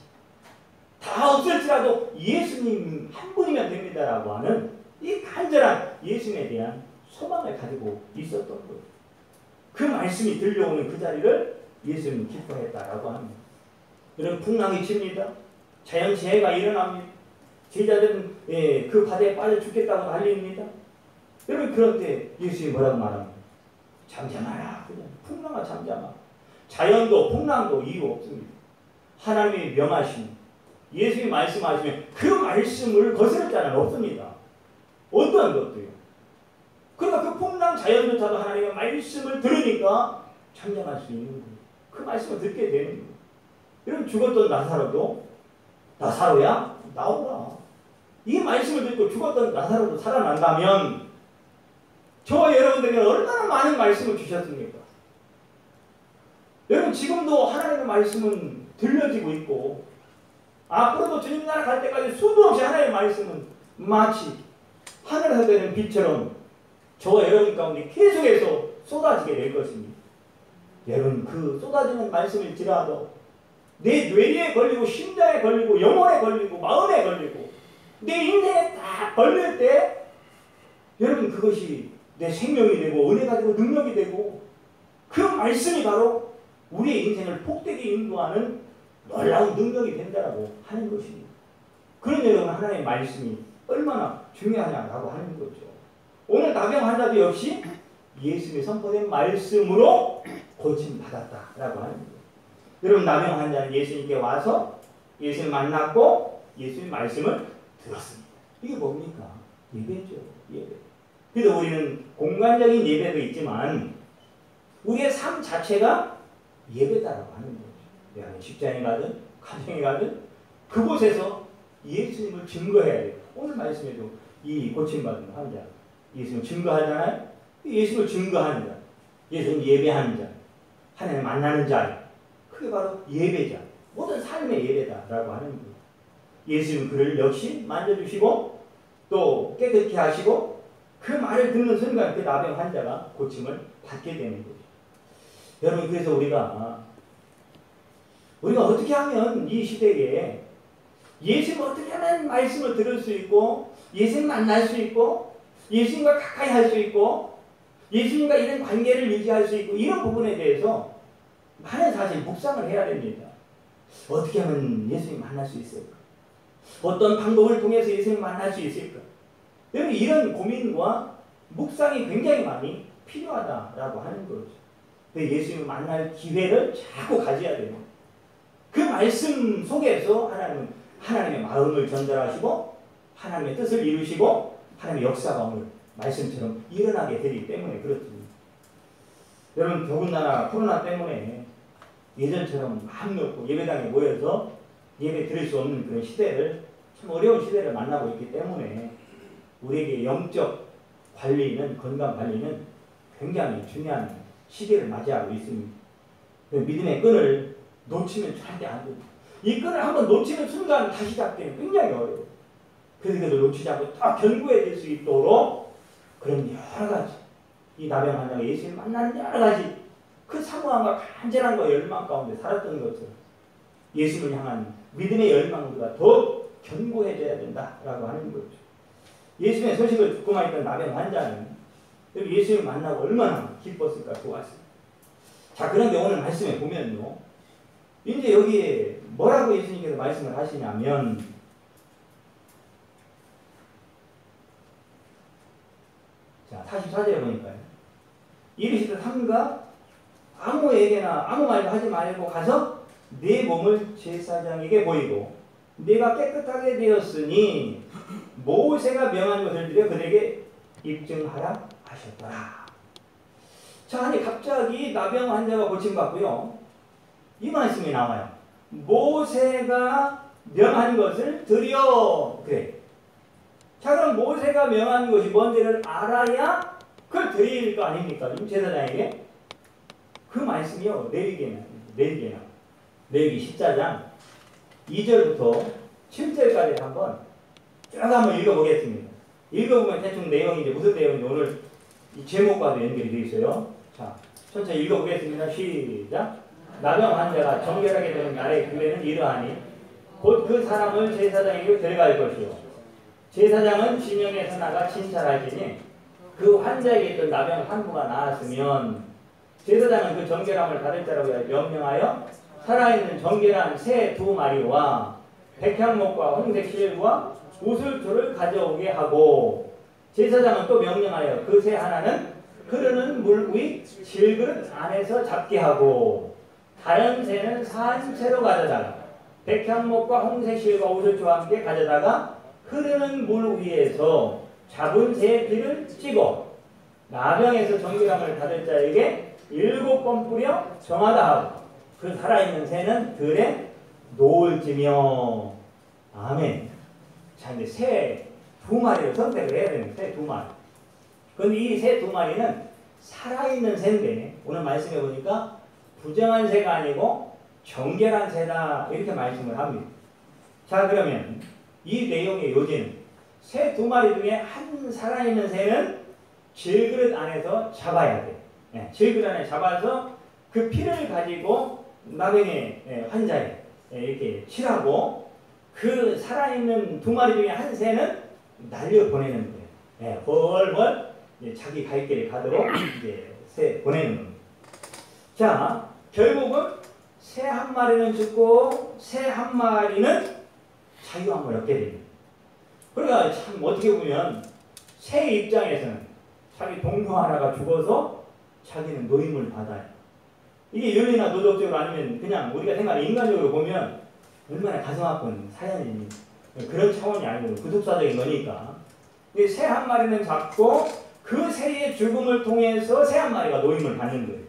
다 없을지라도 예수님 한 분이면 됩니다라고 하는 이 간절한 예수님에 대한 소망을 가지고 있었던 거예요. 그 말씀이 들려오는 그 자리를 예수님이 기뻐했다라고 합니다. 여러분 풍랑이 칩니다. 자연재해가 일어납니다. 제자들은 그 바다에 빠져 죽겠다고 난리입니다. 여러분 그런데 예수님이 뭐라고 말합니까? 잠잠하라. 그냥 풍랑아 잠잠하라. 자연도 풍랑도 이유 없습니다. 하나님이 명하시니 예수님이 말씀하시면 그 말씀을 거스를 자는 없습니다. 어떤 것도요. 그러니까 그 풍랑 자연조차도 하나님의 말씀을 들으니까 잠잠할 수 있는 거예요. 그 말씀을 듣게 되는 거예요. 여러분 죽었던 나사로도 나사로야 나오라. 이 말씀을 듣고 죽었던 나사로도 살아난다면 저와 여러분들에게 얼마나 많은 말씀을 주셨습니까? 여러분 지금도 하나님의 말씀은 들려지고 있고 앞으로도 주님 나라 갈 때까지 수도 없이 하나님의 말씀은 마치 하늘에서 되는 빛처럼 저와 여러분 가운데 계속해서 쏟아지게 될 것입니다. 여러분 그 쏟아지는 말씀일지라도 내 뇌리에 걸리고 심장에 걸리고 영혼에 걸리고 마음에 걸리고 내 인생에 다 걸릴 때 여러분 그것이 내 생명이 되고 은혜가 되고 능력이 되고 그 말씀이 바로 우리의 인생을 복되게 인도하는 놀라운 능력이 된다라고 하는 것입니다. 그런 여러분 하나님의 말씀이 얼마나 중요하냐라고 하는 거죠. 오늘 나병 환자도 역시 예수님이 선포된 말씀으로 고침받았다라고 하는 거예요. 여러분 나병 환자는 예수님께 와서 예수님 만났고 예수님 말씀을 들었습니다. 이게 뭡니까? 예배죠. 예배. 그래서 우리는 공간적인 예배도 있지만 우리의 삶 자체가 예배다라고 하는 거죠. 내가 직장에 가든 가정에 가든 그곳에서 예수님을 증거해야 돼요. 오늘 말씀에도 이 고침받은 환자 예수님을 증거하잖아요. 예수님을 증거하는 자, 예수님 예배하는 자, 하나님 만나는 자, 그게 바로 예배자, 모든 삶의 예배다라고 하는 거예요. 예수님은 그를 역시 만져주시고 또 깨끗게 하시고 그 말을 듣는 순간 그 나병 환자가 고침을 받게 되는 거죠. 여러분 그래서 우리가 어떻게 하면 이 시대에 예수님 어떻게 하면 말씀을 들을 수 있고 예수님 만날 수 있고 예수님과 가까이 할 수 있고 예수님과 이런 관계를 유지할 수 있고 이런 부분에 대해서 많은 사실 묵상을 해야 됩니다. 어떻게 하면 예수님 만날 수 있을까? 어떤 방법을 통해서 예수님 만날 수 있을까? 여러분 이런 고민과 묵상이 굉장히 많이 필요하다라고 하는 거죠. 예수님을 만날 기회를 자꾸 가져야 돼요. 그 말씀 속에서 하나님의 마음을 전달하시고 하나님의 뜻을 이루시고 하나님의 역사가 오늘 말씀처럼 일어나게 되기 때문에 그렇습니다. 여러분 더군다나 코로나 때문에 예전처럼 마음 놓고 예배당에 모여서 예배 드릴 수 없는 그런 시대를 참 어려운 시대를 만나고 있기 때문에 우리에게 영적 관리는 건강 관리는 굉장히 중요한 시대를 맞이하고 있습니다. 믿음의 끈을 놓치면 절대 안 됩니다. 이 끈을 한번 놓치는 순간 다시 잡기는 굉장히 어려워요. 그래서 그걸 놓치지 않고 더 견고해질 수 있도록 그런 여러 가지 이 나병 환자가 예수님을 만나는 여러 가지 그 사모함과 간절함과 열망 가운데 살았던 것처럼 예수님을 향한 믿음의 열망보다 더 견고해져야 된다라고 하는 거죠. 예수님의 소식을 듣고만 있던 나병 환자는 예수님을 만나고 얼마나 기뻤을까 좋았습니다. 자 그런데 오늘 말씀에 보면요. 이제 여기에 뭐라고 예수님께서 말씀을 하시냐면 자 44절에 보니까요. 이르시되 삼가 아무에게나 아무 말도 하지 말고 가서 네 몸을 제사장에게 보이고 네가 깨끗하게 되었으니 모세가 명한 것을 들여 그들에게 입증하라 하셨더라. 자, 아니 갑자기 나병 환자가 고침받고요. 이 말씀이 나와요. 모세가 명한 것을 드려. 그래. 자, 그럼 모세가 명한 것이 뭔지를 알아야 그걸 드릴 거 아닙니까? 제사장에게. 그 말씀이요. 레위기 14장 2절부터 7절까지 한번 쭉 한번 읽어보겠습니다. 읽어보면 대충 내용이 이제 무슨 내용인지 오늘 이 제목과도 연결이 되어 있어요. 자, 천천히 읽어보겠습니다. 시작. 나병 환자가 정결하게 되는 날의 규례는 이러하니 곧 그 사람을 제사장에게 데려갈 것이요. 제사장은 진영에서 나가 진찰하시니 그 환자에게 있던 나병 한 부가 나았으면 제사장은 그 정결함을 받을 자라고 명령하여 살아있는 정결한 새 2마리와 백향목과 홍색 실과 우슬초를 가져오게 하고 제사장은 또 명령하여 그 새 하나는 흐르는 물 위 질그릇 안에서 잡게 하고 다른 새는 산 채로 가져다가 백향목과 홍색 실과 우슬초와 함께 가져다가 흐르는 물 위에서 잡은 새의 피를 찍어 나병에서 정결함을 받을 자에게 7번 뿌려 정하다 하고 그 살아있는 새는 들에 놓을지며. 아멘. 자, 이제 새 2마리를 선택을 해야 되는 새 2마리. 그런데 이 새 2마리는 살아있는 새인데 오늘 말씀해 보니까 부정한 새가 아니고 정결한 새다 이렇게 말씀을 합니다. 자, 그러면 이 내용의 요지는 새 2마리 중에 한 살아있는 새는 질그릇 안에서 잡아야 돼. 질그릇 안에 잡아서 그 피를 가지고 나병의 환자에 이렇게 칠하고 그 살아있는 2마리 중에 한 새는 날려보내는 거예요. 헐헐 자기 갈 길에 가도록 이제 새 보내는 겁니다. 자, 결국은 새 한 마리는 죽고 새 한 마리는 자유함을 얻게 됩니다. 그러니까 참 어떻게 보면 새 입장에서는 자기 동료 하나가 죽어서 자기는 노임을 받아요. 이게 윤리나 도덕적으로 아니면 그냥 우리가 생각하는 인간적으로 보면 얼마나 가슴 아픈 사연입니다. 그런 차원이 아니고 구속사적인 거니까. 새 한 마리는 잡고 그 새의 죽음을 통해서 새 한 마리가 노임을 받는 거예요.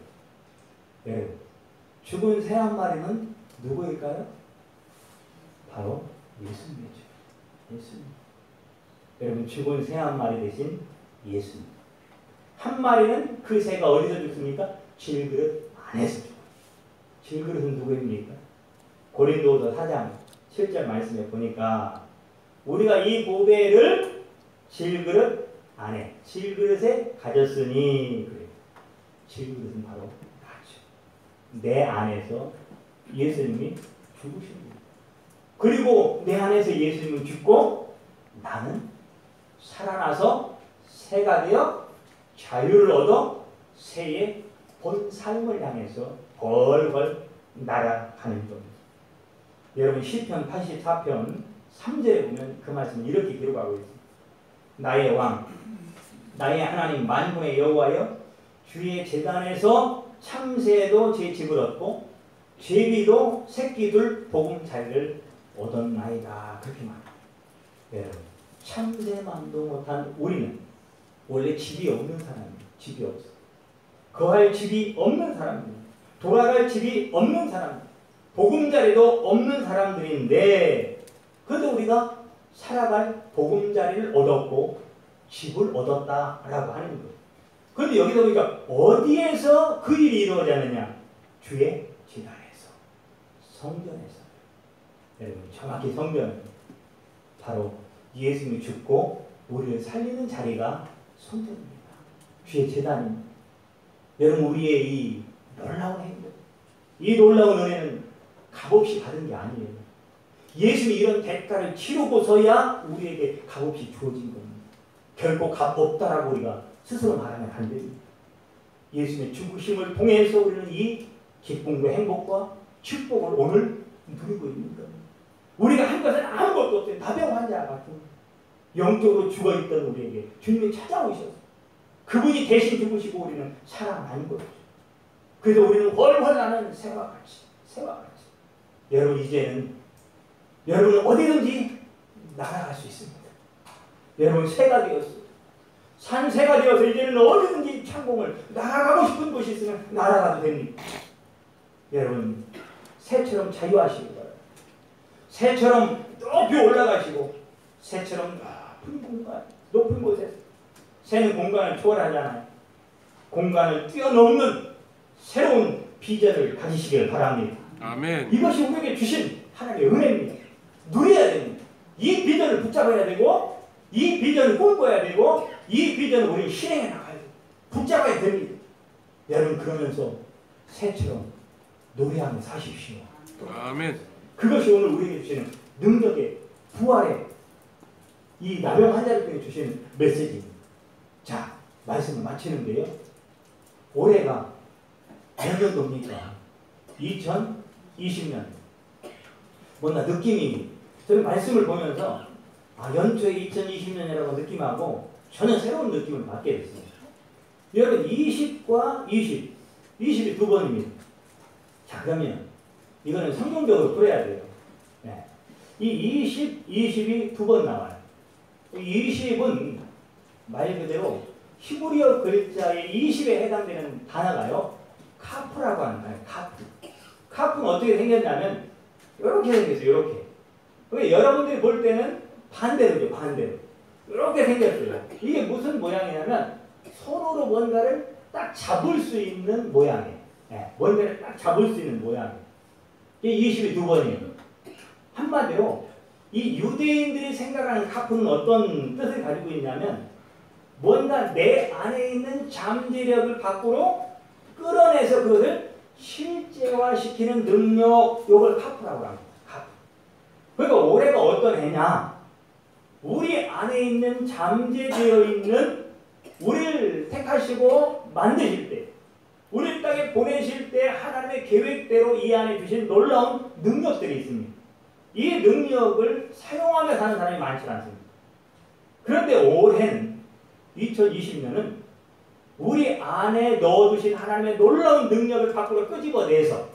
여러분, 죽은 새 한 마리는 누구일까요? 바로 예수님이죠. 예수님. 여러분, 죽은 새 한 마리 대신 예수님. 한 마리는 그 새가 어디서 죽습니까? 질그릇 안에서 죽어요. 질그릇은 누구입니까? 고린도후서 4장 7절 말씀에 보니까 우리가 이 보배를 질그릇 안에, 질그릇에 가졌으니 그래요. 질그릇은 바로 나죠. 내 안에서 예수님이 죽으십니다. 그리고 내 안에서 예수님은 죽고 나는 살아나서 새가 되어 자유를 얻어 새의 본 삶을 향해서 벌벌 날아가는 겁니다. 여러분 시편 84편 3절에 보면 그 말씀 이렇게 기록하고 있습니다. 나의 왕, 나의 하나님 만군의 여호와여, 주의 제단에서 참새도 제 집을 얻고 제비도 새끼들 보금자리를 얻었나이다. 그렇게 말합니다. 여러분, 참새만도 못한 우리는 원래 집이 없는 사람입니다. 집이 없어. 거할 집이 없는 사람입니다. 돌아갈 집이 없는 사람입니다. 보금자리도 없는 사람들인데 그래도 우리가 살아갈 보금자리를 얻었고 집을 얻었다라고 하는 거예요. 그런데 여기서 보니까 어디에서 그 일이 이루어졌느냐? 주의 제단에서, 성전에서. 여러분, 정확히 성전은 바로 예수님이 죽고 우리를 살리는 자리가 성전입니다. 주의 제단입니다. 여러분, 우리의 이 놀라운 행동, 이 놀라운 은혜는 값없이 받은 게 아니에요. 예수님이 이런 대가를 치르고서야 우리에게 값없이 주어진 겁니다. 결코 값없다라고 우리가 스스로 말하면 안 됩니다. 예수님의 죽으심을 통해서 우리는 이 기쁨과 행복과 축복을 오늘 누리고 있는 겁니다. 우리가 한 것은 아무것도 없어요. 나병 환자 같은 영적으로 죽어있던 우리에게 주님이 찾아오셔서 그분이 대신 죽으시고 우리는 살아난 거죠. 그래서 우리는 훨훨 나는 새와 같이. 여러분, 이제는 여러분은 어디든지 날아갈 수 있습니다. 여러분, 새가 되었어요. 산새가 되어서 이제는 어디든지 창공을 날아가고 싶은 곳이 있으면 날아가도 됩니다. 여러분, 새처럼 자유하시기 바랍니다. 새처럼 높이 올라가시고 새처럼 높은 곳에서 새는 공간을 초월하잖아요. 공간을 뛰어넘는 새로운 비전을 가지시길 바랍니다. 아멘. 이것이 우리에게 주신 하나님의 은혜입니다. 누려야 됩니다. 이 비전을 붙잡아야 되고 이 비전을 꿈꿔야 되고 이 비전을 우리 실행해 나가야 돼요. 붙잡아야 됩니다. 여러분 그러면서 새처럼 노래하며 사십시오. 아멘. 그것이 오늘 우리에게 주시는 능력의 부활의 이 나병 환자들에게 주시는 메시지입니다. 자, 말씀을 마치는데요. 올해가 몇 년도입니까? 2020년. 뭔가 느낌이, 저는 말씀을 보면서 연초에 2020년이라고 느낌하고 전혀 새로운 느낌을 받게 됐습니다. 여러분 20과 20이 두 번입니다. 자, 그러면 이거는 성경적으로 풀어야 돼요. 네. 이 20이 두 번 나와요. 20은 말 그대로 히브리어 글자의 20에 해당되는 단어가요. 카프라고 하는 거예요. 카프. 카프는 어떻게 생겼냐면 이렇게 생겼어요. 이렇게. 그러니까 여러분들이 볼 때는 반대로죠. 반대로. 이렇게 생겼어요. 이게 무슨 모양이냐면 손으로 뭔가를 딱 잡을 수 있는 모양이에요. 네. 뭔가를 딱 잡을 수 있는 모양이에요. 이게 20이 두 번이에요. 한마디로 이 유대인들이 생각하는 카프는 어떤 뜻을 가지고 있냐면 뭔가 내 안에 있는 잠재력을 밖으로 끌어내서 그것을 실제화시키는 능력, 이걸 카프라고 합니다. 카프. 그러니까 올해가 어떤 해냐? 우리 안에 있는 잠재되어 있는 우리를 택하시고 만드실 때, 우리 땅에 보내실 때 하나님의 계획대로 이 안에 주신 놀라운 능력들이 있습니다. 이 능력을 사용하며 사는 사람이 많지 않습니다. 그런데 올해는 2020년은 우리 안에 넣어두신 하나님의 놀라운 능력을 밖으로 끄집어내서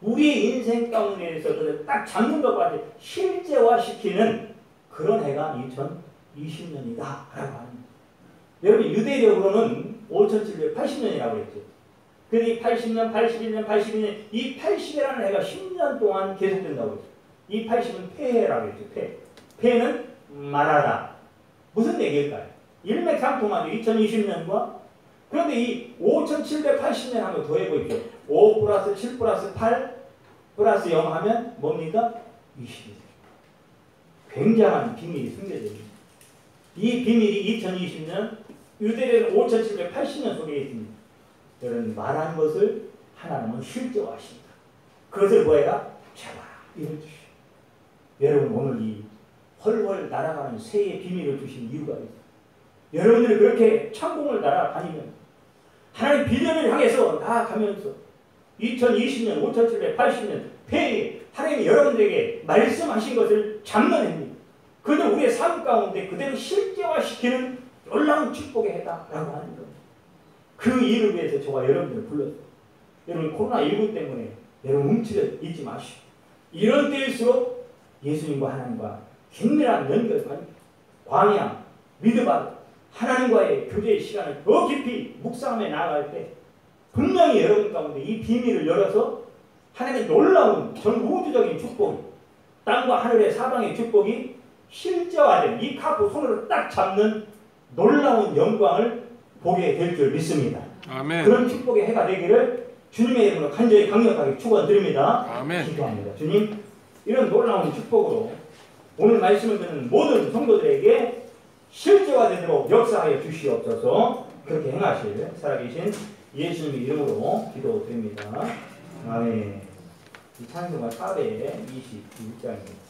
우리의 인생 가운데에서 그걸 딱 잡는 것과 같이 실제화시키는 그런 해가 2020년이다 라고 합니다. 여러분 유대력으로는 5780년이라고 했죠. 그래서 이 80년, 81년, 82년 이 80이라는 해가 10년 동안 계속된다고 했죠. 이 80은 폐해라고 했죠. 폐해는 말하다. 무슨 얘기일까요? 일맥상통하죠. 2020년과. 그런데 이 5780년 하면 더해보십시오. 5 플러스 7 플러스 8 플러스 0 하면 뭡니까? 20. 굉장한 비밀이 숨겨져 있습니다. 이 비밀이 2020년 유대력은 5780년 속에 있습니다. 여러분 말한 것을 하나님은 실제화하십니다. 그것을 뭐해라? 잡아라. 이걸 주시오. 여러분 오늘 이 훨훨 날아가는 새의 비밀을 주신 이유가 있습니다. 여러분들이 그렇게 창공을 날아다니면 하나님 비전을 향해서 나아가면서 2020년, 5780년 폐에 하나님이 여러분들에게 말씀하신 것을 잡는 해입니다. 그들 우리의 삶 가운데 그대로 실제화시키는 놀라운 축복의 해다라고 하는 겁니다. 그 일을 위해서 저와 여러분들을 불렀어요. 여러분 코로나19 때문에 여러분 움츠려 있지 마시오. 이런 때일수록 예수님과 하나님과 긴밀한 연결과 광야, 믿음과 하나님과의 교제의 시간을 더 깊이 묵상하며 나아갈 때 분명히 여러분 가운데 이 비밀을 열어서 하나님의 놀라운 전 우주적인 축복, 땅과 하늘의 사방의 축복이 실제화된 이 카프 손으로 딱 잡는 놀라운 영광을 보게 될 줄 믿습니다. 아멘. 그런 축복의 해가 되기를 주님의 이름으로 간절히 강력하게 축원드립니다. 아멘. 기도합니다. 주님, 이런 놀라운 축복으로 오늘 말씀을 듣는 모든 성도들에게 실제화되도록 역사하여 주시옵소서. 그렇게 행하실 살아계신 예수님의 이름으로 기도드립니다. 아멘. 이 찬송가 421장입니다.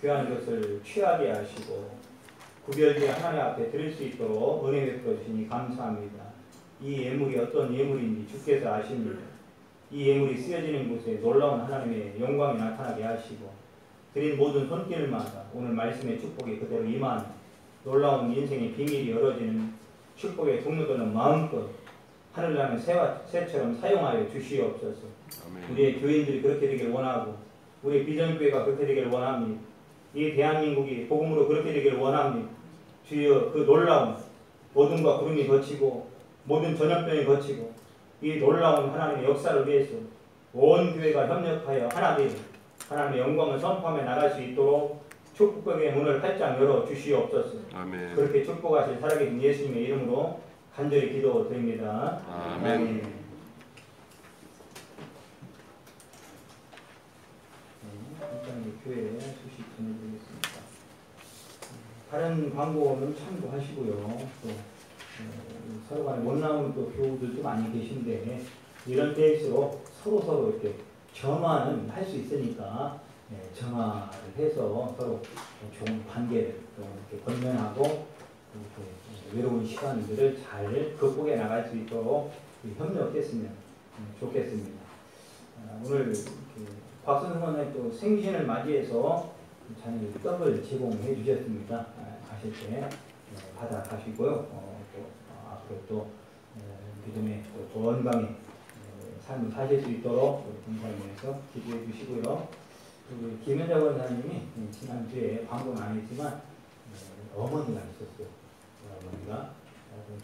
귀한 것을 취하게 하시고 구별되어 하나님 앞에 드릴 수 있도록 은혜 베풀어 주시니 감사합니다. 이 예물이 어떤 예물인지 주께서 아십니다. 이 예물이 쓰여지는 곳에 놀라운 하나님의 영광이 나타나게 하시고 드린 모든 손길마다 오늘 말씀의 축복이 그대로 임하는 놀라운 인생의 비밀이 열어지는 축복의 통로들은 마음껏 하늘나는 새처럼 사용하여 주시옵소서. 우리의 교인들이 그렇게 되길 원하고 우리의 비전교회가 그렇게 되길 원합니다. 이 대한민국이 복음으로 그렇게 되길 원합니다. 주여 그 놀라운 어둠과 구름이 거치고 모든 전염병이 거치고 이 놀라운 하나님의 역사를 위해서 온 교회가 협력하여 하나 되어 하나님의 영광을 선포하며 나갈 수 있도록 축복의 문을 활짝 열어 주시옵소서. 아멘. 그렇게 축복하실 살아계신 예수님의 이름으로 간절히 기도드립니다. 아멘. 간단히 교회 소식 전해드리겠습니다. 다른 광고는 참고하시고요. 또 서로 간에 못 나오는 또 교우들도 많이 계신데 이런 때일수록 서로 이렇게 전화는 할 수 있으니까 전화를 해서 서로 좋은 관계를 이렇게 건면하고 이렇게 외로운 시간들을 잘 극복해 나갈 수 있도록 협력했으면 좋겠습니다. 오늘 곽선생님의 또 생신을 맞이해서 자녀 떡을 제공해 주셨습니다. 가실 때 받아가시고요. 또 앞으로 또 믿음의 또 건강의 삶을 사실 수 있도록 건강에서 기도해 주시고요. 그리고 김현자 원사님이 지난주에 광고는 안 했지만 어머니가 있었어요. 어머니가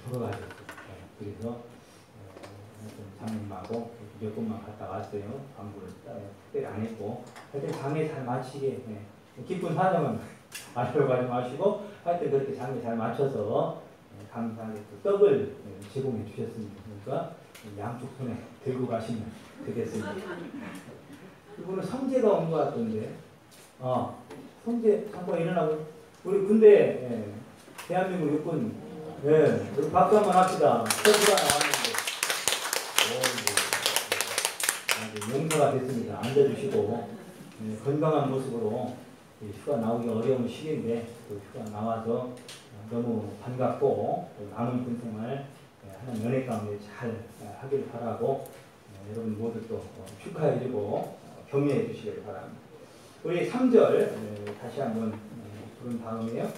돌아가셨어요. 그래서 장님하고 몇 번만 갔다 왔어요. 광고를 특별히 안 했고 하여튼 장례 잘 마치게 기쁜 사정은 알려가지 마시고 하여튼 그렇게 장례 잘 마쳐서 감사하게 또 떡을 제공해 주셨습니다. 그러니까 양쪽 손에 들고 가시면 되겠습니다. 이거는 성재가 온 것 같던데 성재 잠깐 일어나고 우리 군대 대한민국 육군 우리 박수 한번 합시다. 선수가 나왔는데 용서가 됐습니다. 앉아주시고 건강한 모습으로 휴가 나오기 어려운 시기인데 또 휴가 나와서 너무 반갑고 남은 군생활 하는 연애 가운데 잘 하길 바라고 여러분 모두 또 축하해주고 격려해 주시길 바랍니다. 우리 3절 다시 한번 부른 다음에요.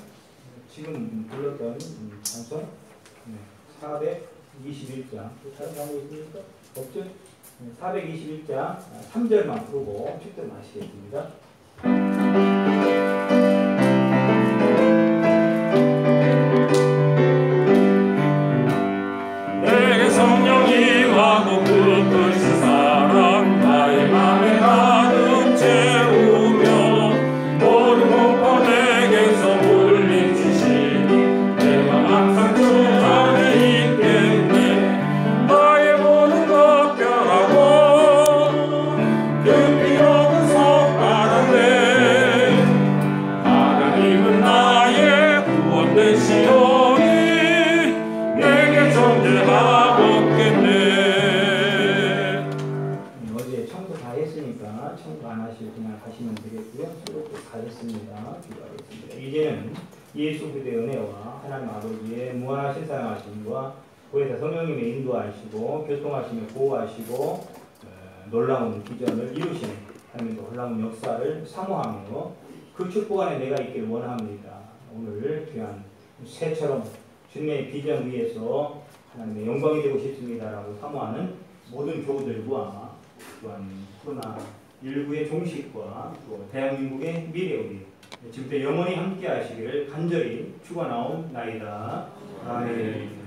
지금 불렀던 찬송 421장 다른 광고 있습니까? 없죠? 421장 3절만 부르고 축들 마시겠습니다. 내게 성령이 임하고 그 뜻이 사랑 나의 맘에 가득 채우며 모든 공포 내게서 물리치시니 내가 항상 주 안에 있겠네. 나의 모든 것 변하고 그 비옥은 성바라네. 하나님은 나의 구원 되시오니 내게 존재하겠네. 어제 청소 다 했으니까 청소 안 하시고 그냥 가시면 되겠고요. 수록도 다 했습니다. 기도하겠습니다. 이제는 예수 그리스도의 은혜와 하나님 아버지의 무한하신 사랑하심과 보혜사 성령님의 인도하시고 교통하시며 보호하시고 놀라운 비전을 이루시는 하나님의 놀라운 역사를 사모하며 그 축복 안에 내가 있기를 원합니다. 오늘 귀한 새처럼 주님의 비전 위에서 하나님의 영광이 되고 싶습니다라고 사모하는 모든 교우들과 또한 코로나19의 종식과 또 대한민국의 미래 우리 지금부터 영원히 함께 하시기를 간절히 축원하옵나이다. 아멘.